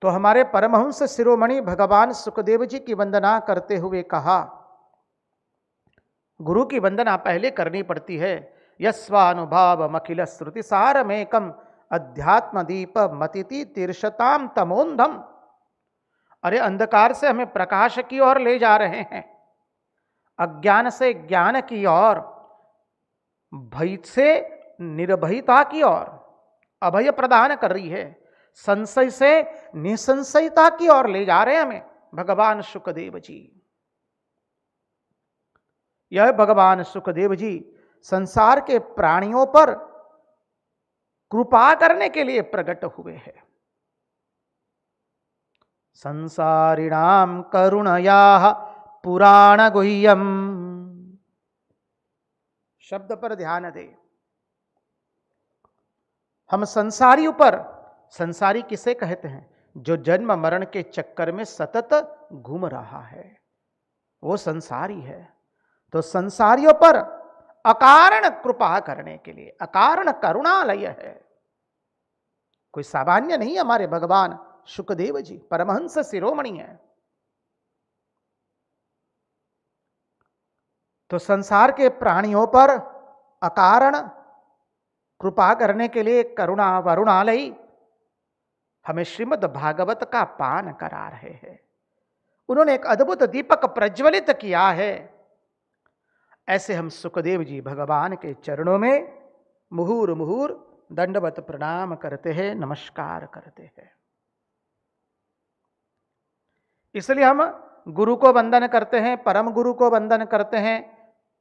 तो हमारे परमहंस शिरोमणि भगवान सुखदेव जी की वंदना करते हुए कहा, गुरु की वंदना पहले करनी पड़ती है। यस्वानुभाव मखिल श्रुति सारमेकम अध्यात्म दीप मतिति तीर्षताम तमोंधम। अरे अंधकार से हमें प्रकाश की ओर ले जा रहे हैं, अज्ञान से ज्ञान की ओर, भय से निर्भयता की ओर अभय प्रदान कर रही है, संशय से निसंशयता की ओर ले जा रहे हैं हमें भगवान सुखदेव जी। यह भगवान सुखदेव जी संसार के प्राणियों पर कृपा करने के लिए प्रकट हुए हैं। संसारिणाम करुणया पुराण गुह्यम, शब्द पर ध्यान दे। हम संसारियों पर, संसारी किसे कहते हैं? जो जन्म मरण के चक्कर में सतत घूम रहा है वो संसारी है। तो संसारियों पर अकारण कृपा करने के लिए अकारण करुणालय है। कोई सामान्य नहीं, हमारे भगवान सुखदेव जी परमहंस शिरोमणि है। तो संसार के प्राणियों पर अकारण कृपा करने के लिए करुणा वरुणालय हमें श्रीमद् भागवत का पान करा रहे हैं। उन्होंने एक अद्भुत दीपक प्रज्वलित किया है। ऐसे हम सुखदेव जी भगवान के चरणों में मुहुर मुहुर दंडवत प्रणाम करते हैं, नमस्कार करते हैं। इसलिए हम गुरु को वंदन करते हैं, परम गुरु को वंदन करते हैं,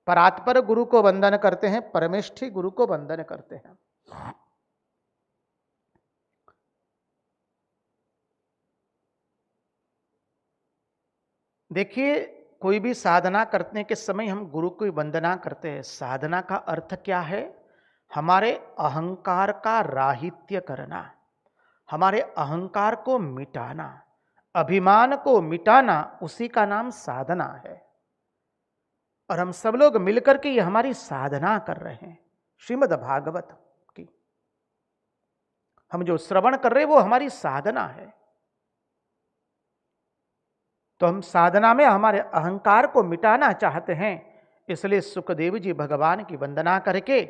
परात्पर गुरु को वंदन करते हैं, परमेष्ठी गुरु को वंदन करते हैं। देखिए, कोई भी साधना करने के समय हम गुरु की वंदना करते हैं। साधना का अर्थ क्या है? हमारे अहंकार का राहित्य करना, हमारे अहंकार को मिटाना, अभिमान को मिटाना, उसी का नाम साधना है। और हम सब लोग मिलकर के ये हमारी साधना कर रहे हैं श्रीमद् भागवत की। हम जो श्रवण कर रहे हैं वो हमारी साधना है। तो हम साधना में हमारे अहंकार को मिटाना चाहते हैं। इसलिए सुखदेव जी भगवान की वंदना करके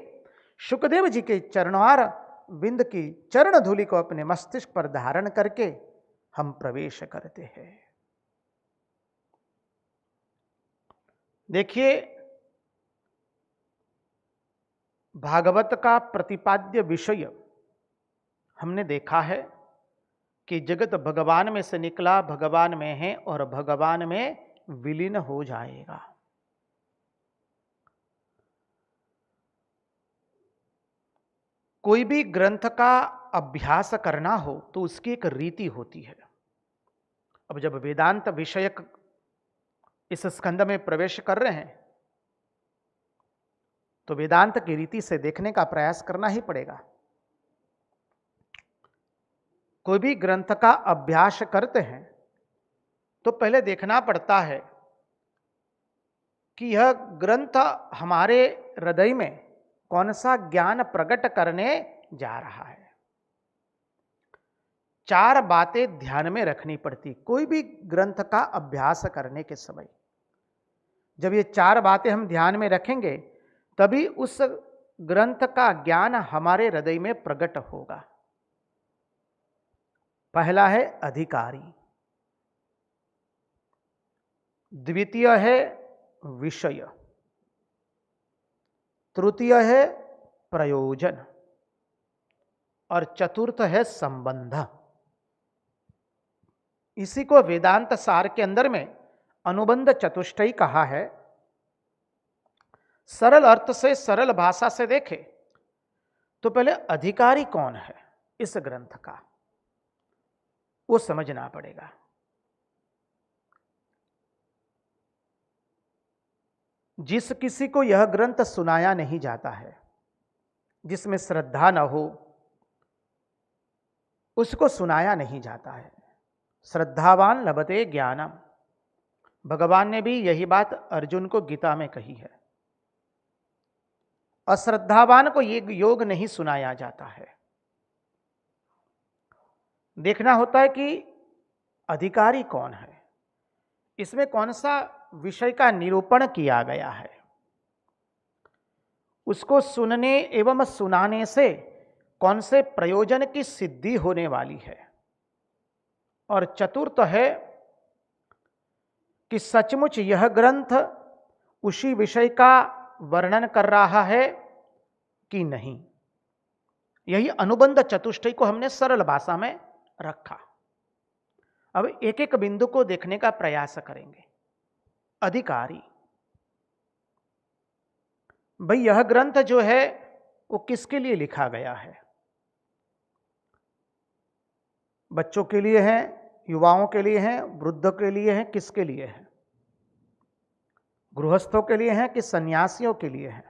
सुखदेव जी के चरणार बिंद की चरण धूलि को अपने मस्तिष्क पर धारण करके हम प्रवेश करते हैं। देखिए, भागवत का प्रतिपाद्य विषय हमने देखा है कि जगत भगवान में से निकला, भगवान में है और भगवान में विलीन हो जाएगा। कोई भी ग्रंथ का अभ्यास करना हो तो उसकी एक रीति होती है। अब जब वेदांत विषयक इस स्कंद में प्रवेश कर रहे हैं तो वेदांत की रीति से देखने का प्रयास करना ही पड़ेगा। कोई भी ग्रंथ का अभ्यास करते हैं तो पहले देखना पड़ता है कि यह ग्रंथ हमारे हृदय में कौन सा ज्ञान प्रकट करने जा रहा है। 4 बातें ध्यान में रखनी पड़ती कोई भी ग्रंथ का अभ्यास करने के समय। जब ये 4 बातें हम ध्यान में रखेंगे तभी उस ग्रंथ का ज्ञान हमारे हृदय में प्रकट होगा। पहला है अधिकारी, द्वितीय है विषय, तृतीय है प्रयोजन और चतुर्थ है संबंध। इसी को वेदांत सार के अंदर में अनुबंध चतुष्टयी कहा है। सरल अर्थ से, सरल भाषा से देखे तो पहले अधिकारी कौन है इस ग्रंथ का, वो समझना पड़ेगा। जिस किसी को यह ग्रंथ सुनाया नहीं जाता है, जिसमें श्रद्धा न हो, उसको सुनाया नहीं जाता है। श्रद्धावान लभते ज्ञानम, भगवान ने भी यही बात अर्जुन को गीता में कही है। अश्रद्धावान को ये योग नहीं सुनाया जाता है। देखना होता है कि अधिकारी कौन है, इसमें कौन सा विषय का निरूपण किया गया है। उसको सुनने एवं सुनाने से कौन से प्रयोजन की सिद्धि होने वाली है। और चतुर्थ है कि सचमुच यह ग्रंथ उसी विषय का वर्णन कर रहा है कि नहीं। यही अनुबंध चतुष्टय को हमने सरल भाषा में रखा। अब एक एक बिंदु को देखने का प्रयास करेंगे। अधिकारी, भाई यह ग्रंथ जो है वो किसके लिए लिखा गया है? बच्चों के लिए है, युवाओं के लिए है, वृद्धों के लिए है, किसके लिए है? गृहस्थों के लिए है कि सन्यासियों के लिए है?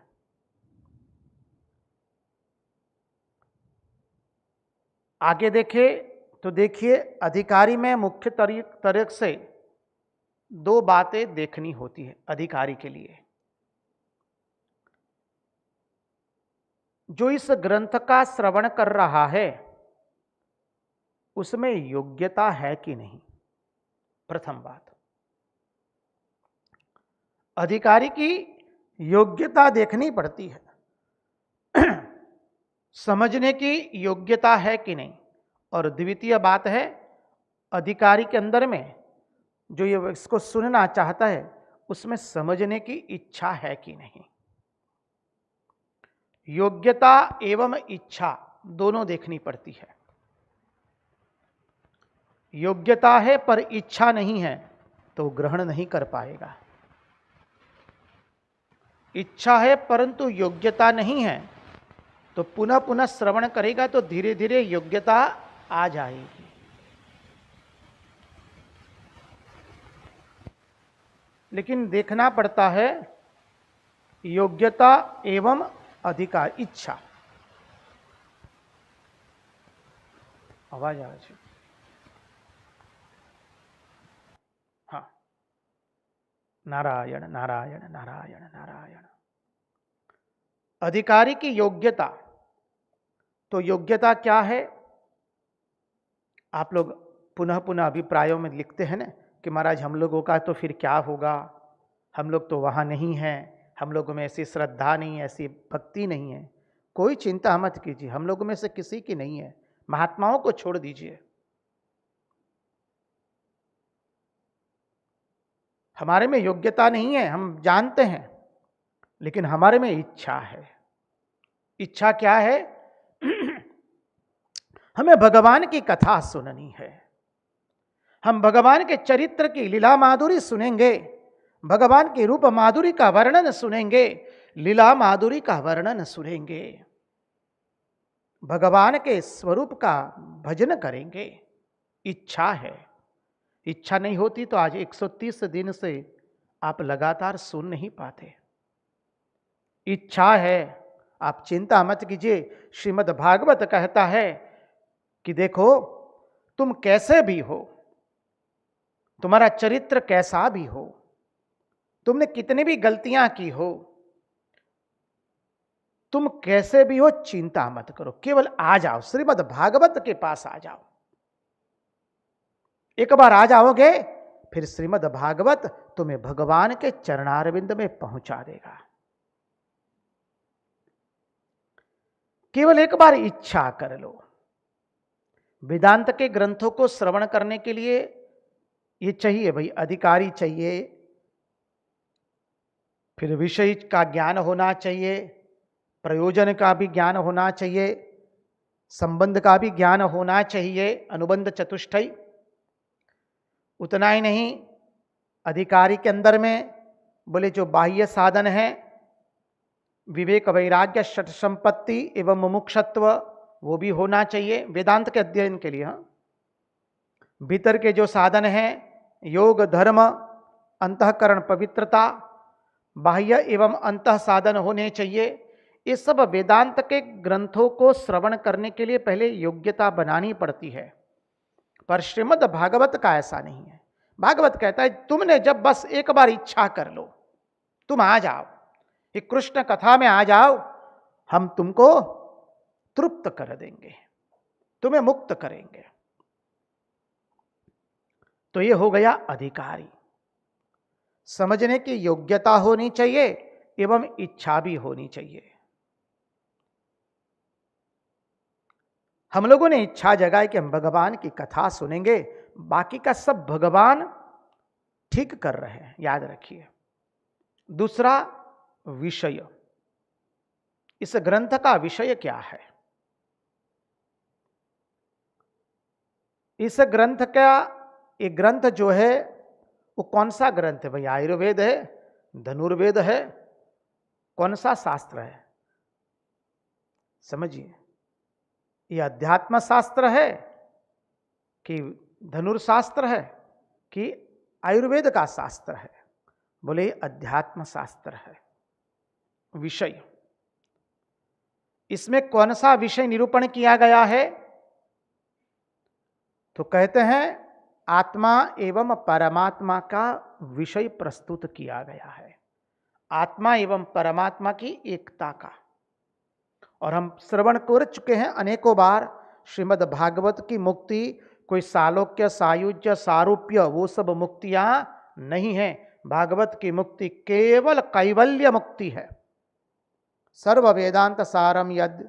आगे देखें तो देखिए, अधिकारी में मुख्य तरह से दो बातें देखनी होती है अधिकारी के लिए। जो इस ग्रंथ का श्रवण कर रहा है उसमें योग्यता है कि नहीं, प्रथम बात। अधिकारी की योग्यता देखनी पड़ती है, समझने की योग्यता है कि नहीं। और द्वितीय बात है, अधिकारी के अंदर में जो ये इसको सुनना चाहता है उसमें समझने की इच्छा है कि नहीं। योग्यता एवं इच्छा दोनों देखनी पड़ती है। योग्यता है पर इच्छा नहीं है तो ग्रहण नहीं कर पाएगा। इच्छा है परंतु योग्यता नहीं है तो पुनः पुनः श्रवण करेगा तो धीरे धीरे योग्यता आ जाएगी। लेकिन देखना पड़ता है योग्यता एवं अधिकार, इच्छा। आवाज आ रही है? हाँ, नारायण नारायण नारायण नारायण। अधिकारी की योग्यता, तो योग्यता क्या है? आप लोग पुनः पुनः अभिप्रायों में लिखते हैं ना कि महाराज हम लोगों का तो फिर क्या होगा, हम लोग तो वहाँ नहीं हैं, हम लोगों में ऐसी श्रद्धा नहीं, ऐसी भक्ति नहीं है। कोई चिंता मत कीजिए, हम लोगों में से किसी की नहीं है, महात्माओं को छोड़ दीजिए। हमारे में योग्यता नहीं है, हम जानते हैं, लेकिन हमारे में इच्छा है। इच्छा क्या है? हमें भगवान की कथा सुननी है। हम भगवान के चरित्र की लीला माधुरी सुनेंगे, भगवान की रूप माधुरी का वर्णन सुनेंगे, लीला माधुरी का वर्णन सुनेंगे, भगवान के स्वरूप का भजन करेंगे। इच्छा है। इच्छा नहीं होती तो आज 130 दिन से आप लगातार सुन नहीं पाते। इच्छा है, आप चिंता मत कीजिए। श्रीमद् भागवत कहता है कि देखो तुम कैसे भी हो, तुम्हारा चरित्र कैसा भी हो, तुमने कितनी भी गलतियां की हो, तुम कैसे भी हो, चिंता मत करो, केवल आ जाओ, श्रीमद् भागवत के पास आ जाओ। एक बार आ जाओगे फिर श्रीमद् भागवत तुम्हें भगवान के चरणारविंद में पहुंचा देगा। केवल एक बार इच्छा कर लो। वेदांत के ग्रंथों को श्रवण करने के लिए ये चाहिए भाई, अधिकारी चाहिए, फिर विषय का ज्ञान होना चाहिए, प्रयोजन का भी ज्ञान होना चाहिए, संबंध का भी ज्ञान होना चाहिए, अनुबंध चतुष्टय। उतना ही नहीं, अधिकारी के अंदर में बोले जो बाह्य साधन है, विवेक वैराग्य षट संपत्ति एवं मुमुक्षत्व, वो भी होना चाहिए वेदांत के अध्ययन के लिए। भीतर के जो साधन हैं, योग धर्म अंतःकरण पवित्रता, बाह्य एवं अंतः साधन होने चाहिए। ये सब वेदांत के ग्रंथों को श्रवण करने के लिए पहले योग्यता बनानी पड़ती है। पर श्रीमद् भागवत का ऐसा नहीं है। भागवत कहता है तुमने जब बस एक बार इच्छा कर लो, तुम आ जाओ, ये कृष्ण कथा में आ जाओ, हम तुमको तृप्त कर देंगे, तुम्हें मुक्त करेंगे। तो ये हो गया अधिकारी। समझने की योग्यता होनी चाहिए एवं इच्छा भी होनी चाहिए। हम लोगों ने इच्छा जगाई कि हम भगवान की कथा सुनेंगे, बाकी का सब भगवान ठीक कर रहे हैं, याद रखिए। दूसरा विषय, इस ग्रंथ का विषय क्या है? इस ग्रंथ का, ये ग्रंथ जो है वो कौन सा ग्रंथ है भाई? आयुर्वेद है, धनुर्वेद है, कौन सा शास्त्र है? समझिए, ये अध्यात्म शास्त्र है कि धनुर्शास्त्र है कि आयुर्वेद का शास्त्र है? बोले अध्यात्म शास्त्र है। विषय, इसमें कौन सा विषय निरूपण किया गया है? तो कहते हैं आत्मा एवं परमात्मा का विषय प्रस्तुत किया गया है, आत्मा एवं परमात्मा की एकता का। और हम श्रवण कर चुके हैं अनेकों बार, श्रीमद् भागवत की मुक्ति कोई सालोक्य, सायुज्य, सारूप्य वो सब मुक्तियां नहीं है। भागवत की मुक्ति केवल कैवल्य मुक्ति है। सर्व वेदांत सारम यद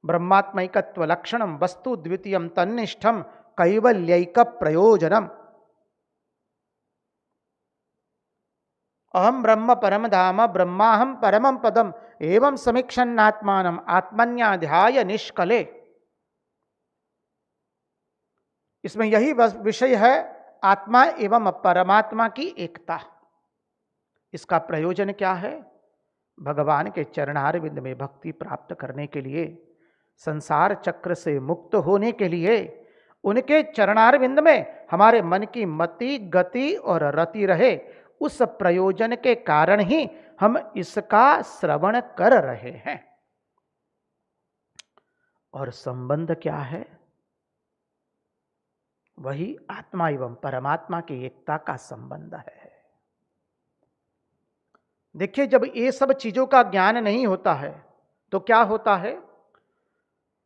ब्रह्मात्मैकत्व लक्षणम वस्तु द्वितीयम तन्निष्ठम कैवल्यैक प्रयोजनम। अहम ब्रह्म परम धाम ब्रह्माहम परमं पदम एवं समीक्षन्नात्मानम आत्मन्याध्याय निष्कले। इसमें यही विषय है, आत्मा एवं परमात्मा की एकता। इसका प्रयोजन क्या है? भगवान के चरणारविंद में भक्ति प्राप्त करने के लिए, संसार चक्र से मुक्त होने के लिए, उनके चरणारविंद में हमारे मन की मति, गति और रति रहे, उस प्रयोजन के कारण ही हम इसका श्रवण कर रहे हैं। और संबंध क्या है? वही आत्मा एवं परमात्मा की एकता का संबंध है। देखिए, जब ये सब चीजों का ज्ञान नहीं होता है तो क्या होता है?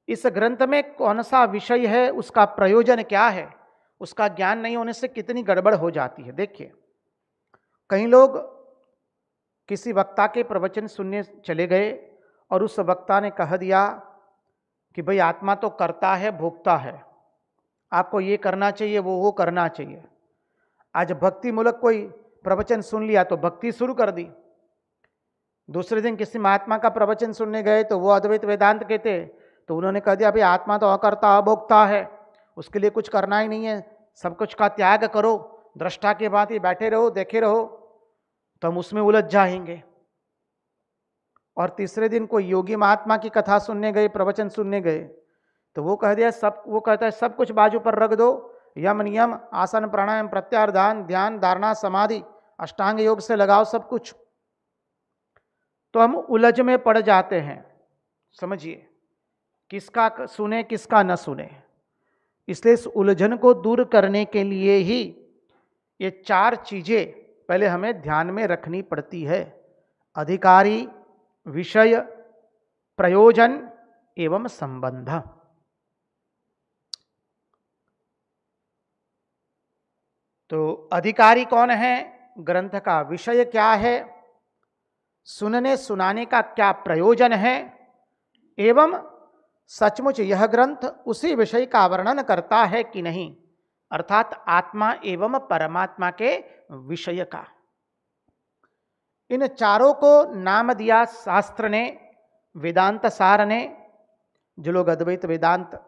इस ग्रंथ में कौन सा विषय है, उसका प्रयोजन क्या है, उसका ज्ञान नहीं होने से कितनी गड़बड़ हो जाती है। देखिए, कई लोग किसी वक्ता के प्रवचन सुनने चले गए और उस वक्ता ने कह दिया कि भाई आत्मा तो करता है, भोगता है, आपको ये करना चाहिए, वो करना चाहिए। आज भक्ति मूलक कोई प्रवचन सुन लिया तो भक्ति शुरू कर दी। दूसरे दिन किसी महात्मा का प्रवचन सुनने गए तो वो अद्वैत वेदांत के थे, तो उन्होंने कह दिया भाई आत्मा तो अकर्ता अभोक्ता है, उसके लिए कुछ करना ही नहीं है, सब कुछ का त्याग करो, दृष्टा के बाद ही बैठे रहो, देखे रहो, तो हम उसमें उलझ जाएंगे। और तीसरे दिन कोई योगी महात्मा की कथा सुनने गए, प्रवचन सुनने गए, तो वो कह दिया वो कहता है सब कुछ बाजू पर रख दो, यम नियम आसन प्राणायाम प्रत्याहार ध्यान धारणा समाधि अष्टांग योग से लगाओ सब कुछ। तो हम उलझ में पड़ जाते हैं। समझिए, किसका सुने किसका न सुने। इसलिए इस उलझन को दूर करने के लिए ही ये 4 चीजें पहले हमें ध्यान में रखनी पड़ती है: अधिकारी, विषय, प्रयोजन एवं संबंध। तो अधिकारी कौन है, ग्रंथ का विषय क्या है, सुनने सुनाने का क्या प्रयोजन है, एवं सचमुच यह ग्रंथ उसी विषय का वर्णन करता है कि नहीं, अर्थात आत्मा एवं परमात्मा के विषय का। इन चारों को नाम दिया शास्त्र ने, वेदांत सार ने। जो लोग अद्वैत वेदांत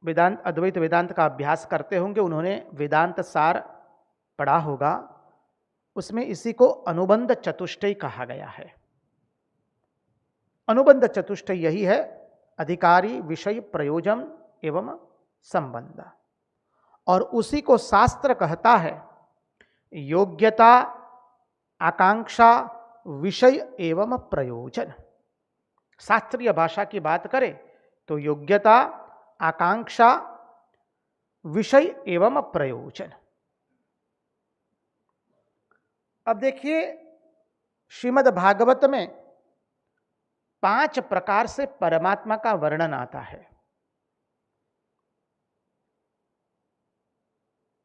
अद्वैत वेदांत का अभ्यास करते होंगे, उन्होंने वेदांत सार पढ़ा होगा। उसमें इसी को अनुबंध चतुष्टय कहा गया है। अनुबंध चतुष्टय यही है: अधिकारी, विषय, प्रयोजन एवं संबंध। और उसी को शास्त्र कहता है योग्यता, आकांक्षा, विषय एवं प्रयोजन। शास्त्रीय भाषा की बात करें तो योग्यता, आकांक्षा, विषय एवं प्रयोजन। अब देखिए, श्रीमद् भागवत में 5 प्रकार से परमात्मा का वर्णन आता है।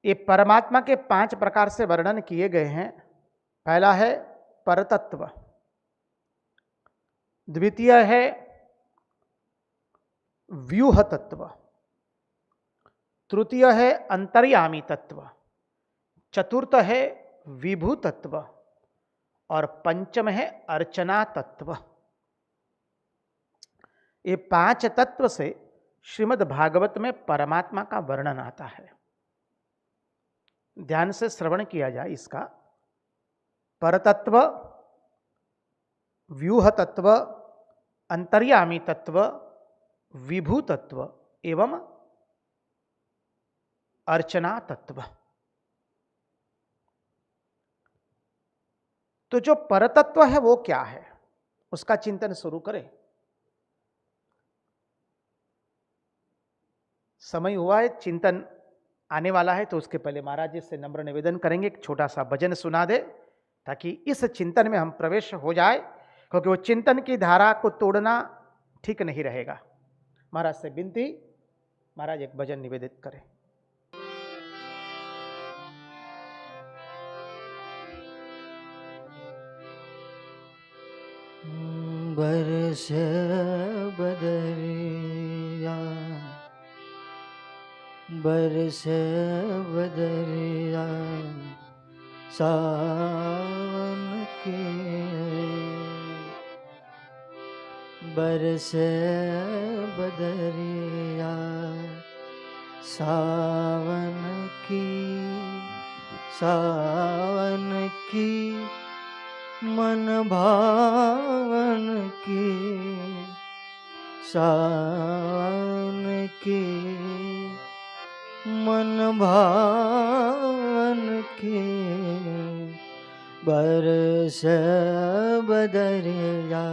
ये परमात्मा के 5 प्रकार से वर्णन किए गए हैं। पहला है परतत्व, द्वितीय है व्यूह तत्व, तृतीय है अंतर्यामी तत्व, चतुर्थ है विभू तत्व और पंचम है अर्चना तत्व। ये 5 तत्व से श्रीमद् भागवत में परमात्मा का वर्णन आता है। ध्यान से श्रवण किया जाए इसका। परतत्व, व्यूह तत्व, अंतर्यामी तत्व, विभू तत्व एवं अर्चना तत्व। तो जो परतत्व है वो क्या है, उसका चिंतन शुरू करें। समय हुआ है, चिंतन आने वाला है, तो उसके पहले महाराज जी से नम्र निवेदन करेंगे एक छोटा सा भजन सुना दे, ताकि इस चिंतन में हम प्रवेश हो जाए, क्योंकि वो चिंतन की धारा को तोड़ना ठीक नहीं रहेगा। महाराज से विनती, महाराज एक भजन निवेदित करें। बरस बदरिया, बरस बदरिया सावन के, बरस बदरिया सावन की, सावन की मन भावन की, सावन की मन भावन की, बरस बदरिया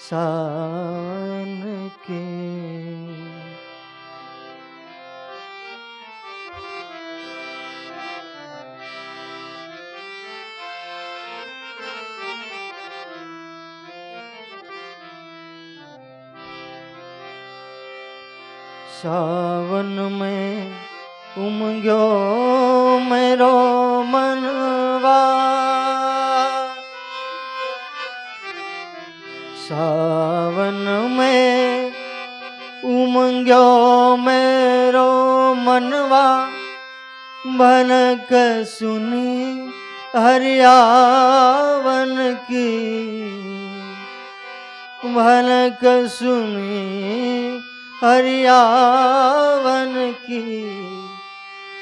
सावन की। सावन में उमग्यो मेरो मनवा, सावन में उमग्यो मेरो मनवा, भनक सुनी हरियावन की, भनक सुनी हरियावन की,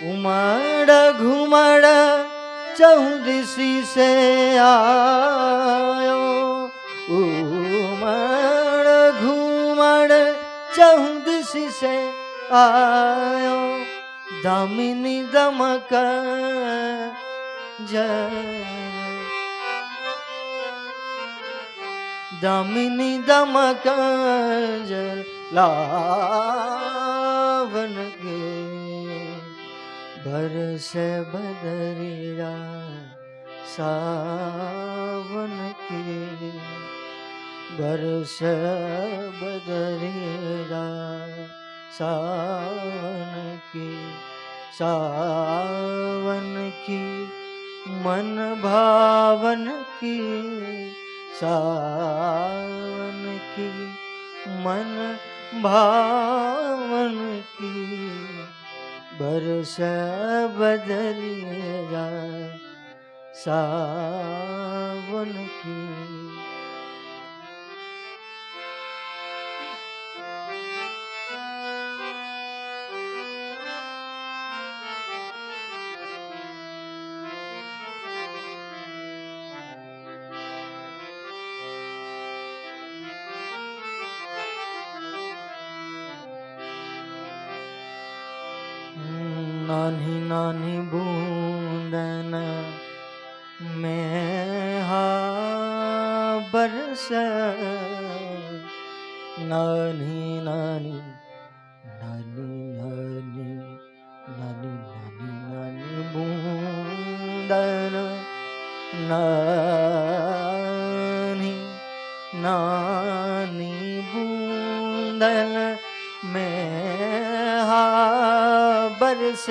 उमड़ घुमड़ चौदिसी से आयो, उमड़ घुमड़ चौदिसी से आयो, दामिनी दमक जय, दामिनी दमक जय लावन के, बरस बदरिया सावन के, बरस बदरिया सावन की, सावन की मन भावन की, सावन की मन भावन की, बरस बदरिया सावन की। नानी नानी बूंदन में हा बरस, नानी नानी नानी नानी नानी नानी नानी बूंदन, नानी नानी बूंदन में हा बरस,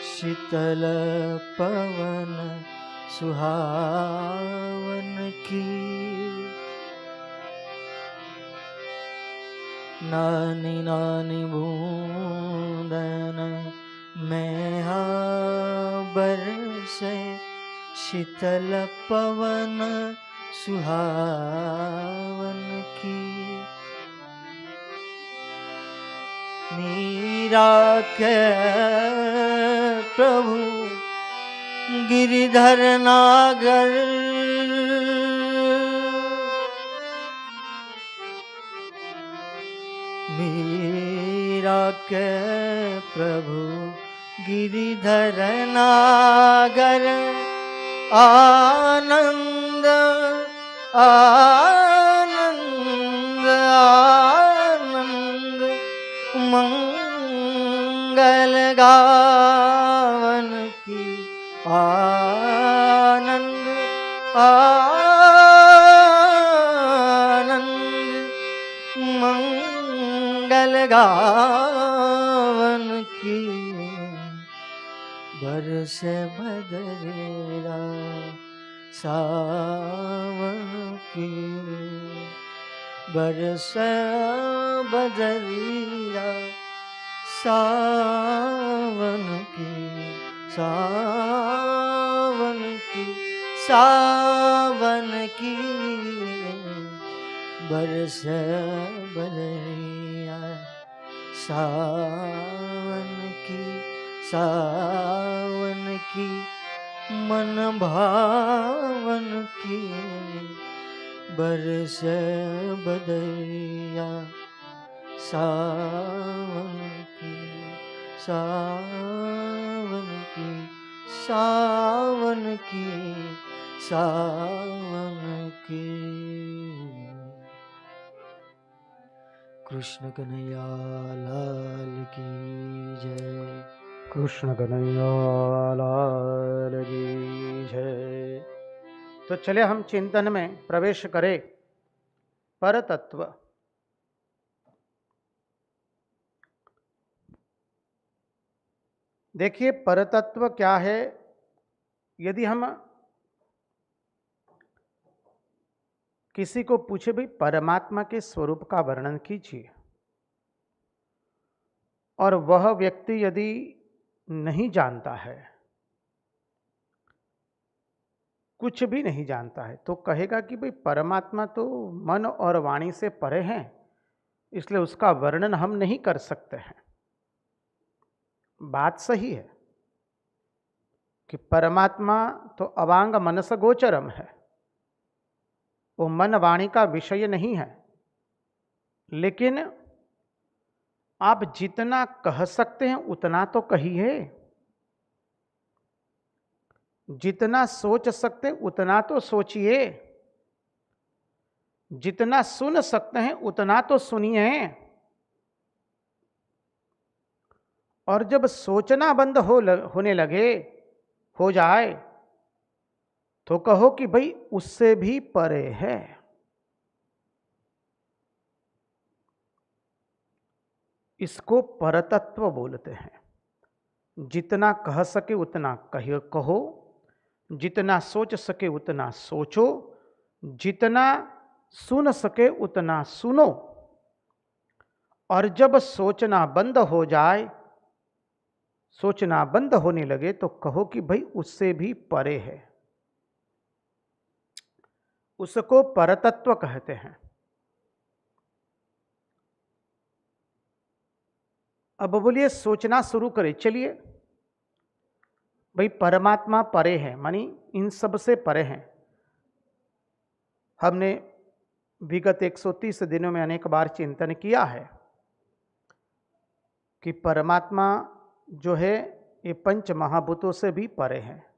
शीतल पवन सुहावन की, नानी नानी बूंदन में हा बरस, शीतल पवन सुहावन की। मीरा के प्रभु गिरिधर नागर, मीरा के प्रभु गिरिधर नागर। आनंद आनंद आनंद मंगल गावन की। आनंद आनंद मंगल गावन की। बरस बदरिया सावन की। बरस बदरिया सावन की। सावन की सावन की। बरस बदरिया सावन की। सावन की मन भावन की। बरस बदरिया सावन की। सावन की सावन की सावन की। कृष्ण कन्हैया लाल की जय। कृष्ण कन्हैया लाल की जय। तो चले हम चिंतन में प्रवेश करें। परतत्व। देखिए परतत्व क्या है। यदि हम किसी को पूछे भाई परमात्मा के स्वरूप का वर्णन कीजिए, और वह व्यक्ति यदि नहीं जानता है, कुछ भी नहीं जानता है, तो कहेगा कि भाई परमात्मा तो मन और वाणी से परे हैं, इसलिए उसका वर्णन हम नहीं कर सकते हैं। बात सही है कि परमात्मा तो अवांग मनस गोचरम है, वो मन वाणी का विषय नहीं है। लेकिन आप जितना कह सकते हैं उतना तो कहिए, जितना सोच सकते हैं उतना तो सोचिए, जितना सुन सकते हैं उतना तो सुनिए। और जब सोचना बंद होने लगे, हो जाए, तो कहो कि भाई उससे भी परे है। इसको परतत्व बोलते हैं। जितना कह सके उतना कहो, जितना सोच सके उतना सोचो, जितना सुन सके उतना सुनो। और जब सोचना बंद हो जाए, सोचना बंद होने लगे, तो कहो कि भाई उससे भी परे है। उसको परतत्व कहते हैं। अब बोलिए सोचना शुरू करें। चलिए भाई परमात्मा परे है, मानी इन सब से परे हैं। हमने विगत 130 दिनों में अनेक बार चिंतन किया है कि परमात्मा जो है ये पंच महाभूतों से भी परे हैं।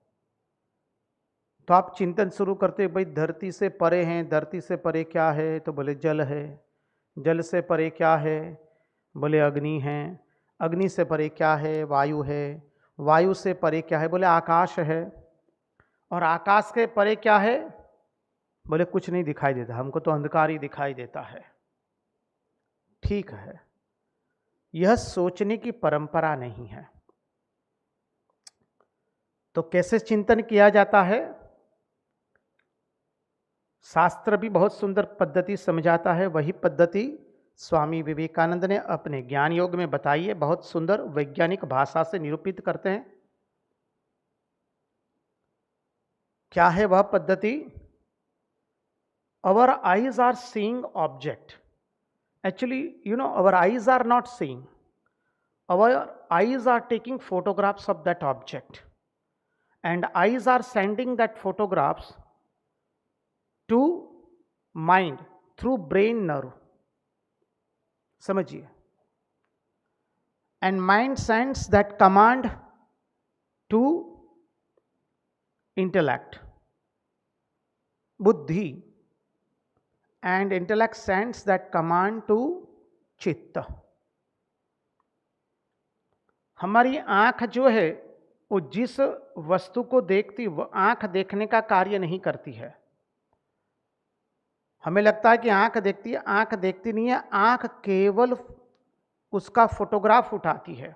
तो आप चिंतन शुरू करते भाई धरती से परे हैं, धरती से परे क्या है, तो बोले जल है। जल से परे क्या है, बोले अग्नि है। अग्नि से परे क्या है, वायु है। वायु से परे क्या है, बोले आकाश है। और आकाश के परे क्या है, बोले कुछ नहीं दिखाई देता, हमको तो अंधकार ही दिखाई देता है। ठीक है, यह सोचने की परंपरा नहीं है। तो कैसे चिंतन किया जाता है? शास्त्र भी बहुत सुंदर पद्धति समझाता है। वही पद्धति स्वामी विवेकानंद ने अपने ज्ञान योग में बताई है, बहुत सुंदर वैज्ञानिक भाषा से निरूपित करते हैं। क्या है वह पद्धति? Our eyes are seeing object. Actually, our eyes are not seeing. Our eyes are taking photographs of that object, and eyes are sending that photographs to mind through brain nerve. समझिए. And mind sends that command to intellect, buddhi, and intellect sends that command to चित्त. हमारी आंख जो है वो जिस वस्तु को देखती, वह आंख देखने का कार्य नहीं करती है. हमें लगता है कि आंख देखती है, आंख देखती नहीं है. आंख केवल उसका फोटोग्राफ उठाती है,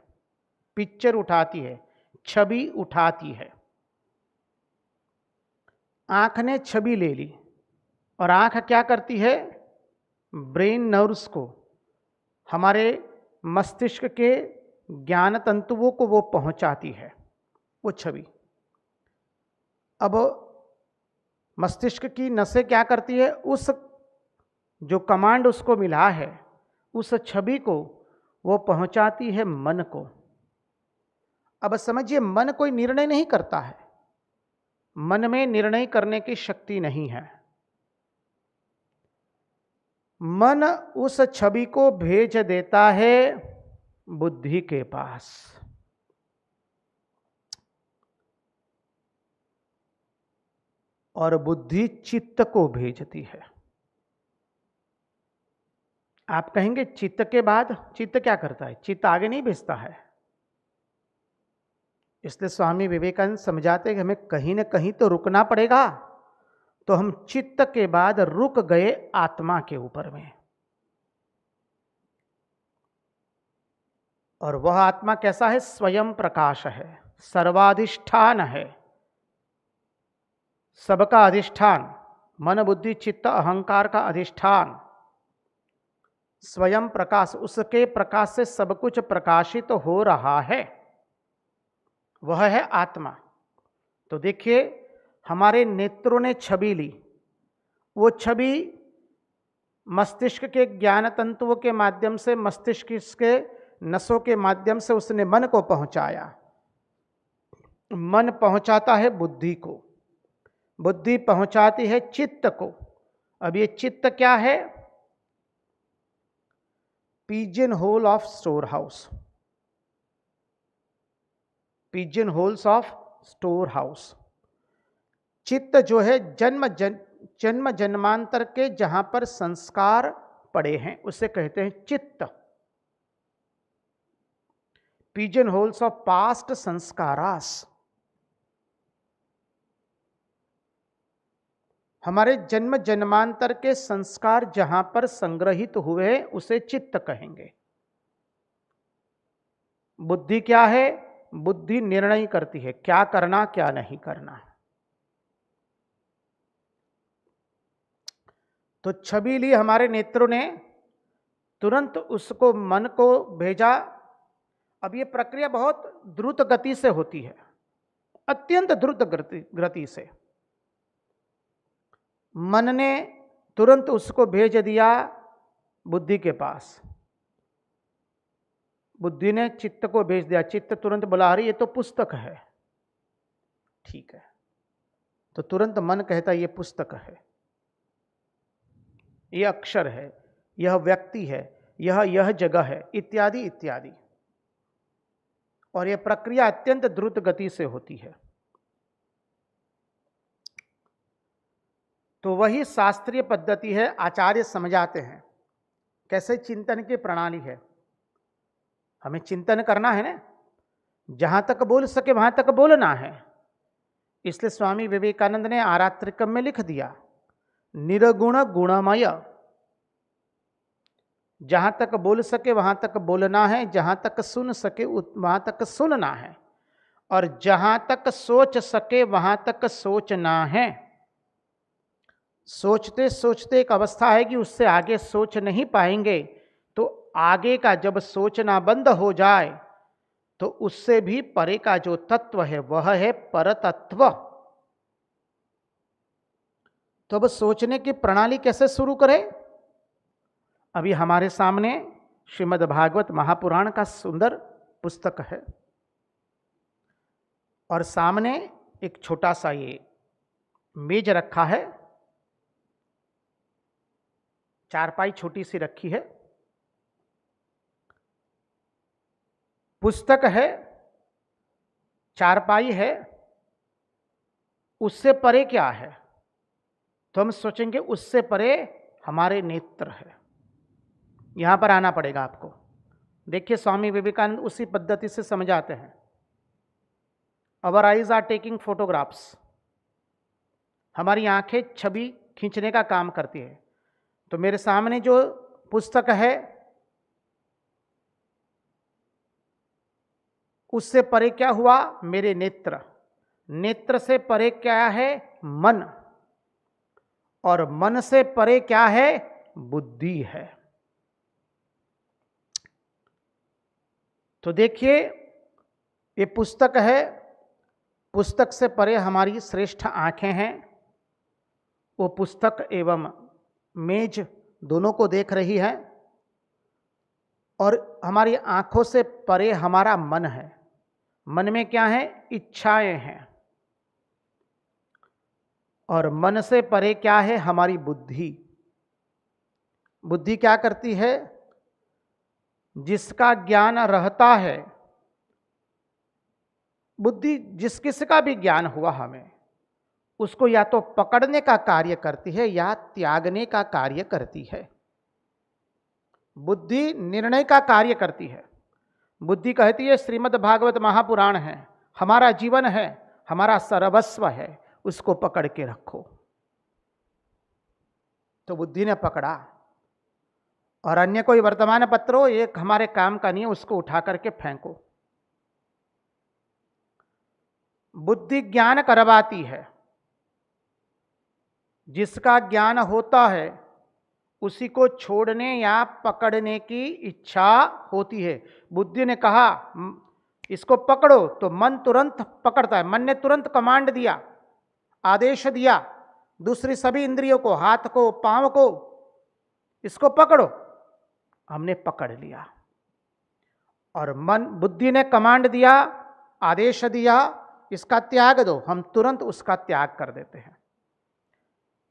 पिक्चर उठाती है, छवि उठाती है. आंख ने छवि ले ली और आंख क्या करती है? ब्रेन नर्व्स को, हमारे मस्तिष्क के ज्ञान तंतुओं को वो पहुंचाती है, वो छवि. अब मस्तिष्क की नसें क्या करती है? उस जो कमांड उसको मिला है, उस छवि को वो पहुंचाती है मन को. अब समझिए, मन कोई निर्णय नहीं करता है. मन में निर्णय करने की शक्ति नहीं है. मन उस छवि को भेज देता है बुद्धि के पास. और बुद्धि चित्त को भेजती है. आप कहेंगे चित्त के बाद? चित्त क्या करता है? चित्त आगे नहीं भेजता है. इसलिए स्वामी विवेकानंद समझाते हैं कि हमें कहीं ना कहीं तो रुकना पड़ेगा. तो हम चित्त के बाद रुक गए आत्मा के ऊपर में. और वह आत्मा कैसा है? स्वयं प्रकाश है, सर्वाधिष्ठान है, सबका अधिष्ठान, मन बुद्धि चित्त अहंकार का अधिष्ठान, स्वयं प्रकाश. उसके प्रकाश से सब कुछ प्रकाशित तो हो रहा है, वह है आत्मा. तो देखिए, हमारे नेत्रों ने छवि ली. वो छवि मस्तिष्क के ज्ञान तंतुओं के माध्यम से, मस्तिष्क के नसों के माध्यम से उसने मन को पहुंचाया. मन पहुंचाता है बुद्धि को, बुद्धि पहुंचाती है चित्त को. अब ये चित्त क्या है? Pigeon hole of store house. Pigeon holes of store house. चित्त जो है जन्म जन्मांतर के जहां पर संस्कार पड़े हैं, उसे कहते हैं चित्त. पिजन होल्स ऑफ पास्ट संस्कारास. हमारे जन्म जन्मांतर के संस्कार जहां पर संग्रहित हुए उसे चित्त कहेंगे. बुद्धि क्या है? बुद्धि निर्णय करती है क्या करना क्या नहीं करना. तो छवि ली हमारे नेत्रों ने, तुरंत उसको मन को भेजा. अब ये प्रक्रिया बहुत द्रुत गति से होती है, अत्यंत द्रुत गति से. मन ने तुरंत उसको भेज दिया बुद्धि के पास. बुद्धि ने चित्त को भेज दिया. चित्त तुरंत बोला, अरे ये तो पुस्तक है. ठीक है. तो तुरंत मन कहता ये पुस्तक है, यह अक्षर है, यह व्यक्ति है, यह जगह है, इत्यादि इत्यादि. और यह प्रक्रिया अत्यंत द्रुत गति से होती है. तो वही शास्त्रीय पद्धति है. आचार्य समझाते हैं कैसे चिंतन की प्रणाली है. हमें चिंतन करना है ना, जहां तक बोल सके वहां तक बोलना है. इसलिए स्वामी विवेकानंद ने आरात्रिकम में लिख दिया, निर्गुण गुणमय. जहां तक बोल सके वहां तक बोलना है, जहां तक सुन सके वहां तक सुनना है, और जहां तक सोच सके वहां तक सोचना है. सोचते सोचते एक अवस्था है कि उससे आगे सोच नहीं पाएंगे. तो आगे का जब सोचना बंद हो जाए तो उससे भी परे का जो तत्व है वह है परतत्व. तो अब सोचने की प्रणाली कैसे शुरू करें? अभी हमारे सामने श्रीमद् भागवत महापुराण का सुंदर पुस्तक है और सामने एक छोटा सा ये मेज रखा है, चारपाई छोटी सी रखी है, पुस्तक है, चारपाई है, उससे परे क्या है? तो हम सोचेंगे उससे परे हमारे नेत्र है। यहां पर आना पड़ेगा आपको। देखिए स्वामी विवेकानंद उसी पद्धति से समझाते हैं। Our eyes are taking photographs. हमारी आंखें छवि खींचने का काम करती है। तो मेरे सामने जो पुस्तक है उससे परे क्या हुआ? मेरे नेत्र। नेत्र से परे क्या है? मन। और मन से परे क्या है? बुद्धि है। तो देखिए ये पुस्तक है, पुस्तक से परे हमारी श्रेष्ठ आंखें हैं। वो पुस्तक एवं मेज दोनों को देख रही है और हमारी आंखों से परे हमारा मन है। मन में क्या है? इच्छाएं हैं। और मन से परे क्या है? हमारी बुद्धि। बुद्धि क्या करती है? जिसका ज्ञान रहता है, बुद्धि जिस किसका भी ज्ञान हुआ हमें, उसको या तो पकड़ने का कार्य करती है या त्यागने का कार्य करती है। बुद्धि निर्णय का कार्य करती है। बुद्धि कहती है श्रीमद् भागवत महापुराण है, हमारा जीवन है, हमारा सर्वस्व है, उसको पकड़ के रखो। तो बुद्धि ने पकड़ा। और अन्य कोई वर्तमान पत्र हो, एक हमारे काम का नहीं है, उसको उठा करके फेंको। बुद्धि ज्ञान करवाती है। जिसका ज्ञान होता है उसी को छोड़ने या पकड़ने की इच्छा होती है। बुद्धि ने कहा इसको पकड़ो, तो मन तुरंत पकड़ता है। मन ने तुरंत कमांड दिया, आदेश दिया दूसरी सभी इंद्रियों को, हाथ को, पांव को, इसको पकड़ो। हमने पकड़ लिया। और मन, बुद्धि ने कमांड दिया, आदेश दिया, इसका त्याग दो, हम तुरंत उसका त्याग कर देते हैं।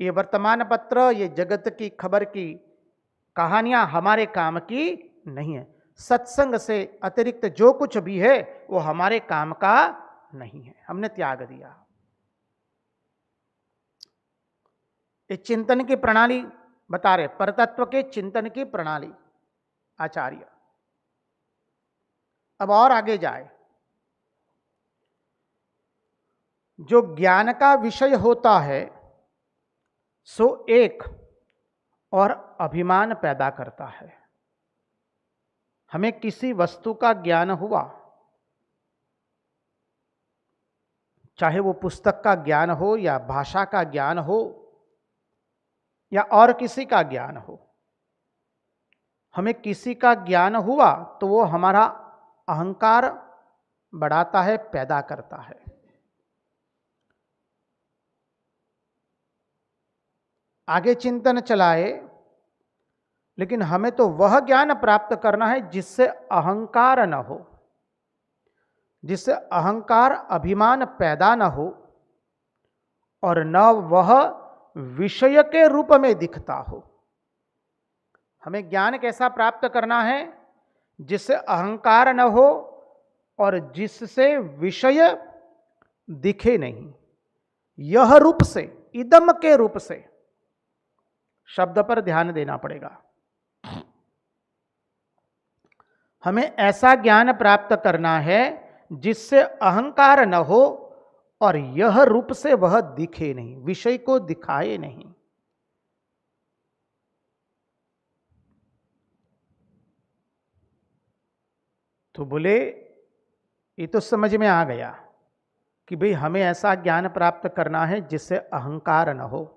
ये वर्तमान पत्र, ये जगत की खबर की कहानियां हमारे काम की नहीं है। सत्संग से अतिरिक्त जो कुछ भी है वो हमारे काम का नहीं है, हमने त्याग दिया। ये चिंतन की प्रणाली बता रहे, परतत्व के चिंतन की प्रणाली आचार्य। अब और आगे जाए। जो ज्ञान का विषय होता है सो एक और अभिमान पैदा करता है। हमें किसी वस्तु का ज्ञान हुआ, चाहे वो पुस्तक का ज्ञान हो या भाषा का ज्ञान हो या और किसी का ज्ञान हो, हमें किसी का ज्ञान हुआ तो वो हमारा अहंकार बढ़ाता है, पैदा करता है। आगे चिंतन चलाए, लेकिन हमें तो वह ज्ञान प्राप्त करना है जिससे अहंकार न हो, जिससे अहंकार अभिमान पैदा न हो और न वह विषय के रूप में दिखता हो। हमें ज्ञान कैसा प्राप्त करना है? जिससे अहंकार न हो और जिससे विषय दिखे नहीं। यह रूप से, इदम के रूप से, शब्द पर ध्यान देना पड़ेगा। हमें ऐसा ज्ञान प्राप्त करना है जिससे अहंकार न हो और यह रूप से वह दिखे नहीं, विषय को दिखाए नहीं। तो बोले ये तो समझ में आ गया कि भाई हमें ऐसा ज्ञान प्राप्त करना है जिससे अहंकार न हो,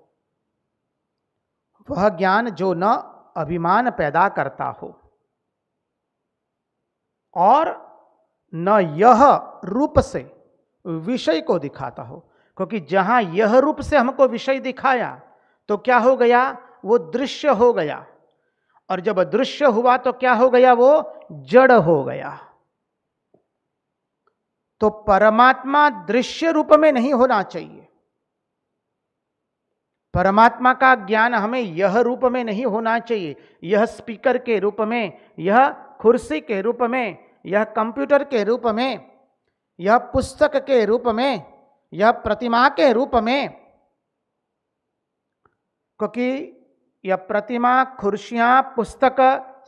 वह ज्ञान जो न अभिमान पैदा करता हो और न यह रूप से विषय को दिखाता हो। क्योंकि जहां यह रूप से हमको विषय दिखाया तो क्या हो गया? वो दृश्य हो गया। और जब दृश्य हुआ तो क्या हो गया? वो जड़ हो गया। तो परमात्मा दृश्य रूप में नहीं होना चाहिए। परमात्मा का ज्ञान हमें यह रूप में नहीं होना चाहिए, यह स्पीकर के रूप में, यह कुर्सी के रूप में, यह कंप्यूटर के रूप में, यह पुस्तक के रूप में, यह प्रतिमा के रूप में। क्योंकि यह प्रतिमा, कुर्सियां, पुस्तक,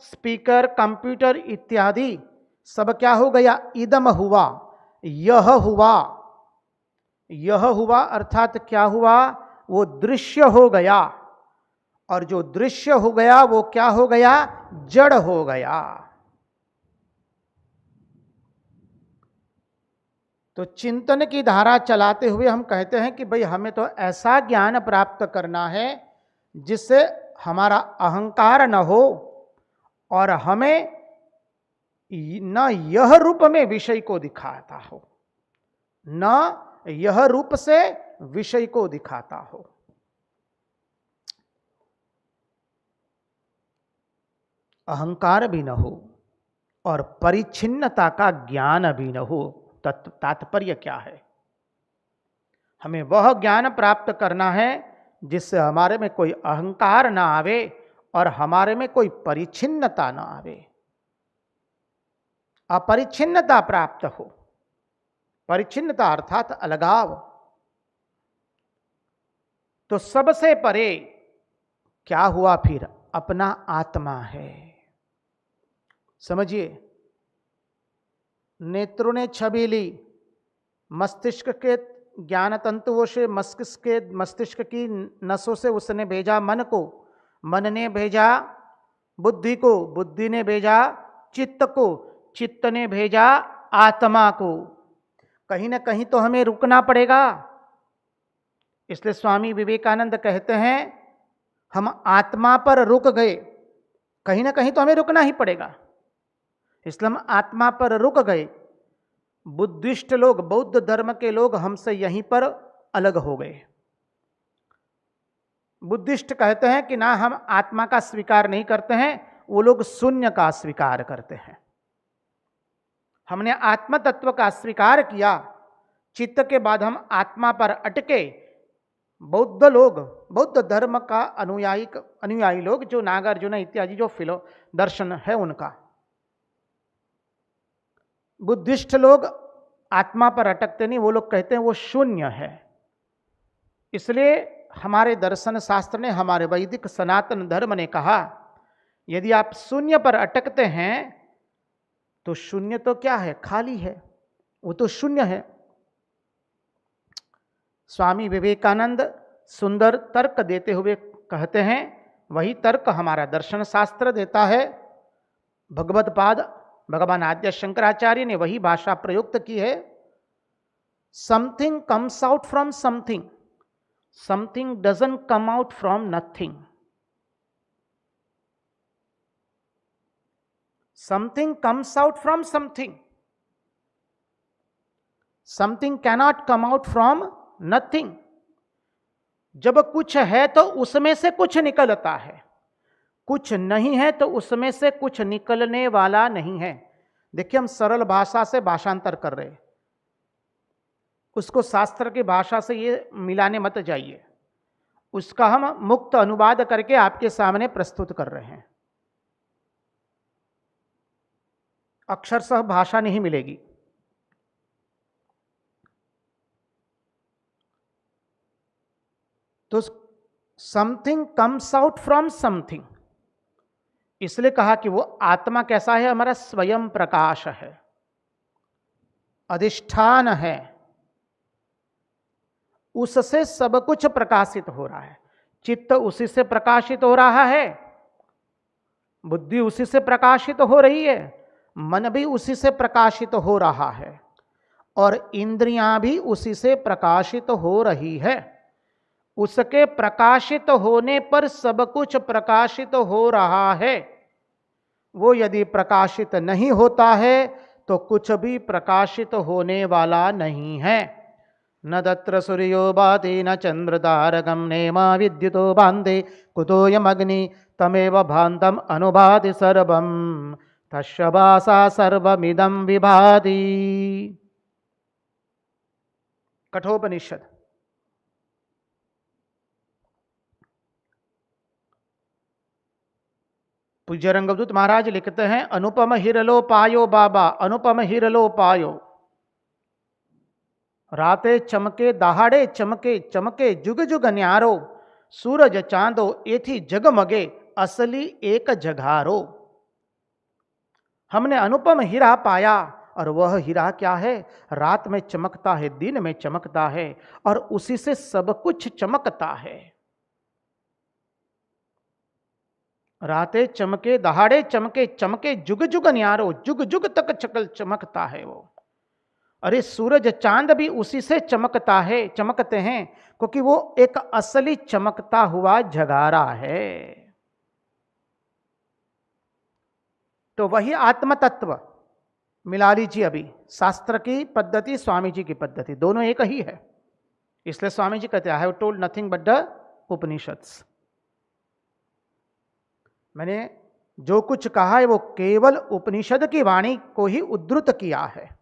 स्पीकर, कंप्यूटर इत्यादि सब क्या हो गया? इदम हुआ, यह हुआ। यह हुआ अर्थात क्या हुआ? वो दृश्य हो गया। और जो दृश्य हो गया वो क्या हो गया? जड़ हो गया। तो चिंतन की धारा चलाते हुए हम कहते हैं कि भाई हमें तो ऐसा ज्ञान प्राप्त करना है जिससे हमारा अहंकार न हो और हमें न यह रूप में विषय को दिखाता हो, न यह रूप से विषय को दिखाता हो। अहंकार भी न हो और परिच्छिन्नता का ज्ञान भी न हो। तात्पर्य क्या है? हमें वह ज्ञान प्राप्त करना है जिससे हमारे में कोई अहंकार ना आवे और हमारे में कोई परिच्छिन्नता ना आवे, अपरिच्छिन्नता प्राप्त हो। परिच्छिन्नता अर्थात अलगाव। तो सबसे परे क्या हुआ फिर? अपना आत्मा है। समझिए, नेत्रों ने छवि ली, मस्तिष्क के ज्ञान तंतुओं से मस्तिष्क की नसों से उसने भेजा मन को, मन ने भेजा बुद्धि को, बुद्धि ने भेजा चित्त को, चित्त ने भेजा आत्मा को। कहीं ना कहीं तो हमें रुकना पड़ेगा। इसलिए स्वामी विवेकानंद कहते हैं हम आत्मा पर रुक गए। कहीं ना कहीं तो हमें रुकना ही पड़ेगा, इसलिए हम आत्मा पर रुक गए। बुद्धिस्ट लोग, बौद्ध धर्म के लोग हमसे यहीं पर अलग हो गए। बुद्धिस्ट कहते हैं कि ना हम आत्मा का स्वीकार नहीं करते हैं, वो लोग शून्य का स्वीकार करते हैं। हमने आत्म तत्व का स्वीकार किया, चित्त के बाद हम आत्मा पर अटके। बौद्ध लोग, बौद्ध धर्म का अनुयायी लोग, जो नागार्जुन इत्यादि जो फिलो दर्शन है उनका, बुद्धिस्ट लोग आत्मा पर अटकते नहीं, वो लोग कहते हैं वो शून्य है। इसलिए हमारे दर्शन शास्त्र ने, हमारे वैदिक सनातन धर्म ने कहा यदि आप शून्य पर अटकते हैं तो शून्य तो क्या है? खाली है, वो तो शून्य है। स्वामी विवेकानंद सुंदर तर्क देते हुए कहते हैं, वही तर्क हमारा दर्शन शास्त्र देता है। भगवत्पाद भगवान आद्य शंकराचार्य ने वही भाषा प्रयुक्त की है। Something comes out from something, something doesn't come out from nothing. Something comes out from something, something cannot come out from nothing. जब कुछ है तो उसमें से कुछ निकलता है, कुछ नहीं है तो उसमें से कुछ निकलने वाला नहीं है। देखिए, हम सरल भाषा से भाषांतर कर रहे हैं, उसको शास्त्र की भाषा से ये मिलाने मत जाइए। उसका हम मुक्त अनुवाद करके आपके सामने प्रस्तुत कर रहे हैं। अक्षरशः भाषा नहीं मिलेगी। तो something comes out from something, इसलिए कहा कि वो आत्मा कैसा है? हमारा स्वयं प्रकाश है, अधिष्ठान है, उससे सब कुछ प्रकाशित हो रहा है। चित्त उसी से प्रकाशित हो रहा है, बुद्धि उसी से प्रकाशित हो रही है, मन भी उसी से प्रकाशित हो रहा है और इंद्रियां भी उसी से प्रकाशित हो रही है। उसके प्रकाशित होने पर सब कुछ प्रकाशित हो रहा है। वो यदि प्रकाशित नहीं होता है तो कुछ भी प्रकाशित होने वाला नहीं है। न तत्र सूर्यो भाति न चन्द्रतारकं नेमा विद्युतो भान्ते कुतोऽयमग्नि तमेव भान्तम् अनुभाति सर्वं तस्य भासा सर्वमिदं विभाति। कठोपनिषद। पूज्य रंगदूत महाराज लिखते हैं, अनुपम हिरलो पायो बाबा, अनुपम हिरलो पायो। राते चमके दहाड़े चमके चमके जुग जुग न्यारो, सूरज चांदो एथी जगमगे असली एक जघारो। हमने अनुपम हीरा पाया, और वह हीरा क्या है? रात में चमकता है, दिन में चमकता है, और उसी से सब कुछ चमकता है। रातें चमके दहाड़े चमके चमके जुग जुग न्यारो, जुग जुग तक चकल चमकता है वो। अरे सूरज चांद भी उसी से चमकता है, चमकते हैं, क्योंकि वो एक असली चमकता हुआ जगारा है। तो वही आत्म तत्व मिला लीजिए। अभी शास्त्र की पद्धति, स्वामी जी की पद्धति, दोनों एक ही है। इसलिए स्वामी जी कहते हैं, I have told nothing but the Upanishads. मैंने जो कुछ कहा है वो केवल उपनिषद की वाणी को ही उद्धृत किया है,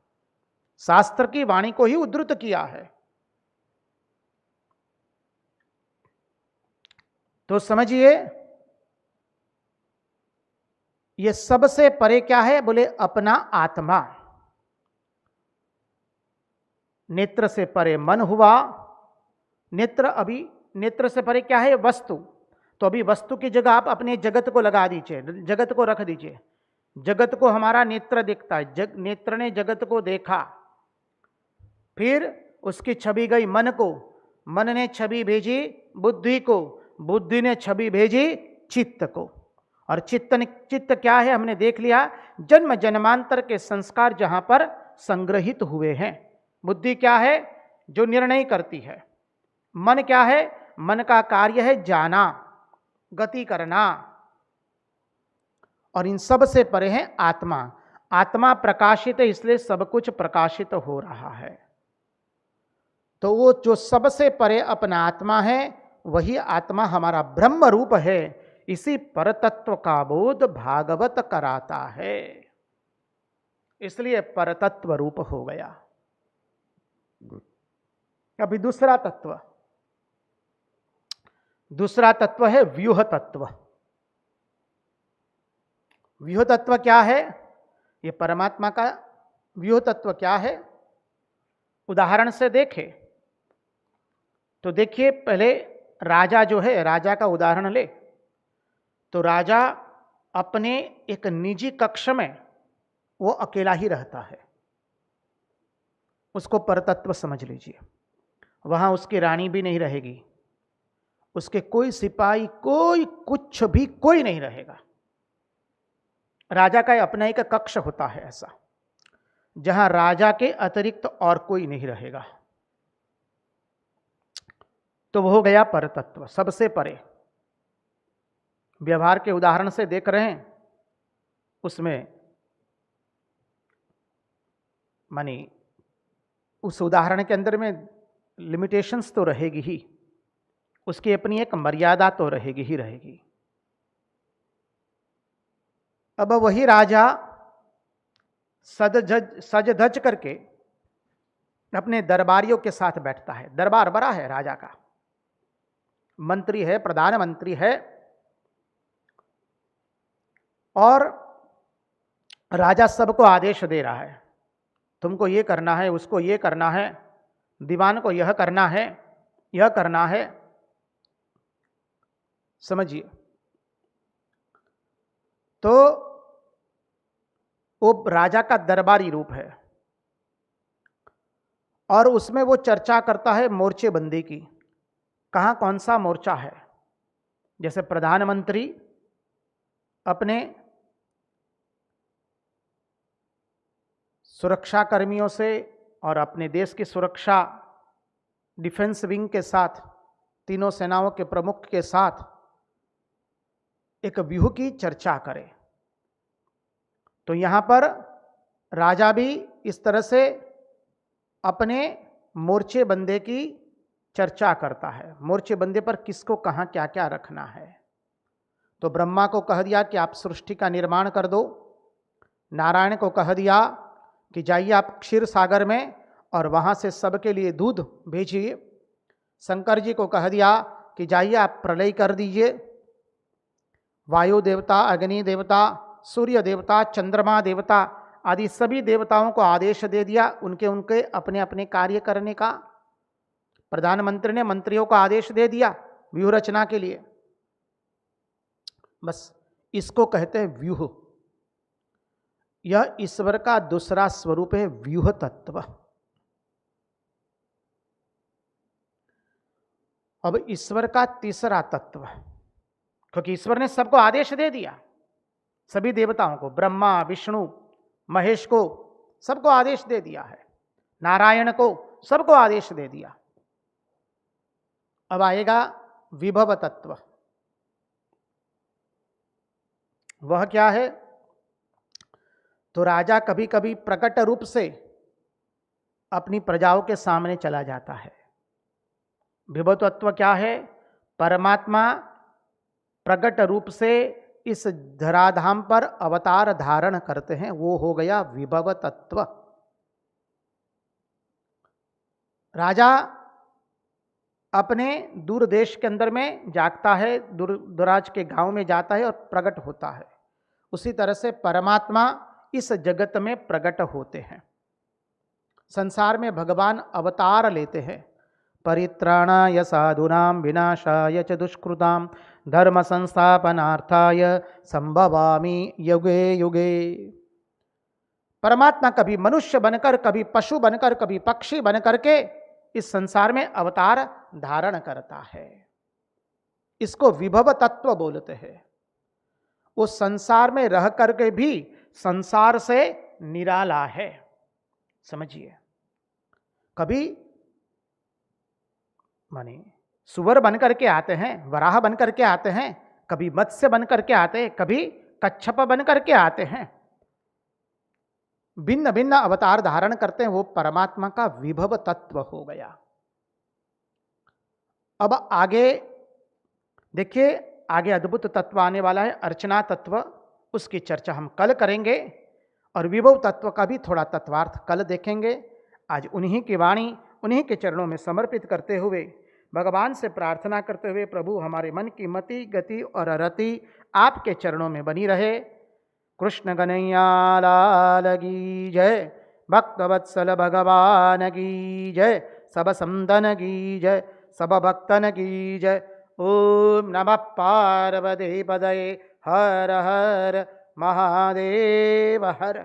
शास्त्र की वाणी को ही उद्धृत किया है। तो समझिए, ये सबसे परे क्या है? बोले अपना आत्मा। नेत्र से परे मन हुआ। नेत्र से परे क्या है? वस्तु। तो अभी वस्तु की जगह आप अपने जगत को लगा दीजिए, जगत को रख दीजिए। जगत को हमारा नेत्र देखता है, नेत्र ने जगत को देखा, फिर उसकी छवि गई मन को, मन ने छवि भेजी बुद्धि को, बुद्धि ने छवि भेजी चित्त को, और चित्त क्या है? हमने देख लिया, जन्म जन्मांतर के संस्कार जहां पर संग्रहित हुए हैं। बुद्धि क्या है? जो निर्णय करती है। मन क्या है? मन का कार्य है जाना, गति करना। और इन सब से परे है आत्मा। आत्मा प्रकाशित है, इसलिए सब कुछ प्रकाशित हो रहा है। तो वो जो सबसे परे अपना आत्मा है, वही आत्मा हमारा ब्रह्म रूप है। इसी परतत्व का बोध भागवत कराता है, इसलिए परतत्व रूप हो गया। अभी दूसरा तत्व है व्यूह तत्व। व्यूह तत्व क्या है? ये परमात्मा का व्यूह तत्व क्या है? उदाहरण से देखें तो देखिए, पहले राजा जो है, राजा का उदाहरण ले तो राजा अपने एक निजी कक्ष में वो अकेला ही रहता है, उसको परतत्व समझ लीजिए। वहां उसकी रानी भी नहीं रहेगी, उसके कोई सिपाही, कोई कुछ भी, कोई नहीं रहेगा। राजा का अपना एक कक्ष होता है ऐसा, जहां राजा के अतिरिक्त और कोई नहीं रहेगा। तो वो हो गया परतत्व, सबसे परे। व्यवहार के उदाहरण से देख रहे हैं, उसमें मानी उस उदाहरण के अंदर में लिमिटेशंस तो रहेगी ही, उसकी अपनी एक मर्यादा तो रहेगी ही रहेगी। अब वही राजा सज धज करके अपने दरबारियों के साथ बैठता है। दरबार बड़ा है राजा का, मंत्री है, प्रधानमंत्री है, और राजा सबको आदेश दे रहा है, तुमको ये करना है, उसको ये करना है, दीवान को यह करना है, यह करना है। समझिए, तो वो राजा का दरबारी रूप है, और उसमें वो चर्चा करता है मोर्चेबंदी की। कहाँ कौन सा मोर्चा है? जैसे प्रधानमंत्री अपने सुरक्षा कर्मियों से और अपने देश की सुरक्षा डिफेंस विंग के साथ, तीनों सेनाओं के प्रमुख के साथ एक व्यूह की चर्चा करे, तो यहां पर राजा भी इस तरह से अपने मोर्चे बंदे की चर्चा करता है। मोर्चे बंदे पर किसको कहाँ क्या क्या रखना है। तो ब्रह्मा को कह दिया कि आप सृष्टि का निर्माण कर दो। नारायण को कह दिया कि जाइए आप क्षीर सागर में और वहाँ से सबके लिए दूध भेजिए। शंकर जी को कह दिया कि जाइए आप प्रलय कर दीजिए। वायु देवता, अग्नि देवता, सूर्य देवता, चंद्रमा देवता आदि सभी देवताओं को आदेश दे दिया उनके उनके अपने अपने कार्य करने का। प्रधानमंत्री ने मंत्रियों को आदेश दे दिया व्यूह रचना के लिए। बस इसको कहते हैं व्यूह। यह ईश्वर का दूसरा स्वरूप है, व्यूह तत्व। अब ईश्वर का तीसरा तत्व, क्योंकि ईश्वर ने सबको आदेश दे दिया, सभी देवताओं को, ब्रह्मा, विष्णु, महेश को सबको आदेश दे दिया है, नारायण को सबको आदेश दे दिया। अब आएगा विभव तत्व। वह क्या है? तो राजा कभी कभी प्रकट रूप से अपनी प्रजाओं के सामने चला जाता है। विभव तत्व क्या है? परमात्मा प्रकट रूप से इस धराधाम पर अवतार धारण करते हैं, वो हो गया विभव तत्व। राजा अपने दूर देश के अंदर में जागता है, दूर दराज के गांव में जाता है और प्रकट होता है। उसी तरह से परमात्मा इस जगत में प्रकट होते हैं। संसार में भगवान अवतार लेते हैं। परित्राणाय साधूनां विनाशाय च दुष्कृतां धर्म संस्थापनार्थाय संभवामि युगे युगे। परमात्मा कभी मनुष्य बनकर, कभी पशु बनकर, कभी पक्षी बनकर के इस संसार में अवतार धारण करता है। इसको विभव तत्व बोलते हैं। वो संसार में रह करके भी संसार से निराला है। समझिए, कभी माने सुअर बनकर के आते हैं, वराह बनकर के आते हैं, कभी मत्स्य बनकर के आते हैं, कभी कच्छप बनकर के आते हैं। भिन्न भिन्न अवतार धारण करते हैं। वो परमात्मा का विभव तत्व हो गया। अब आगे देखिए, आगे अद्भुत तत्व आने वाला है, अर्चना तत्व। उसकी चर्चा हम कल करेंगे और विभव तत्व का भी थोड़ा तत्वार्थ कल देखेंगे। आज उन्हीं की वाणी, उन्हीं के चरणों में समर्पित करते हुए, भगवान से प्रार्थना करते हुए, प्रभु हमारे मन की मति, गति और रति आपके चरणों में बनी रहे। कृष्ण कन्हैया लाल की जय, भक्तवत्सल भगवान की जय, सब संतन की जय, सब भक्तन की जय। ओम नमः पार्वती पदये, हर हर महादेव हर।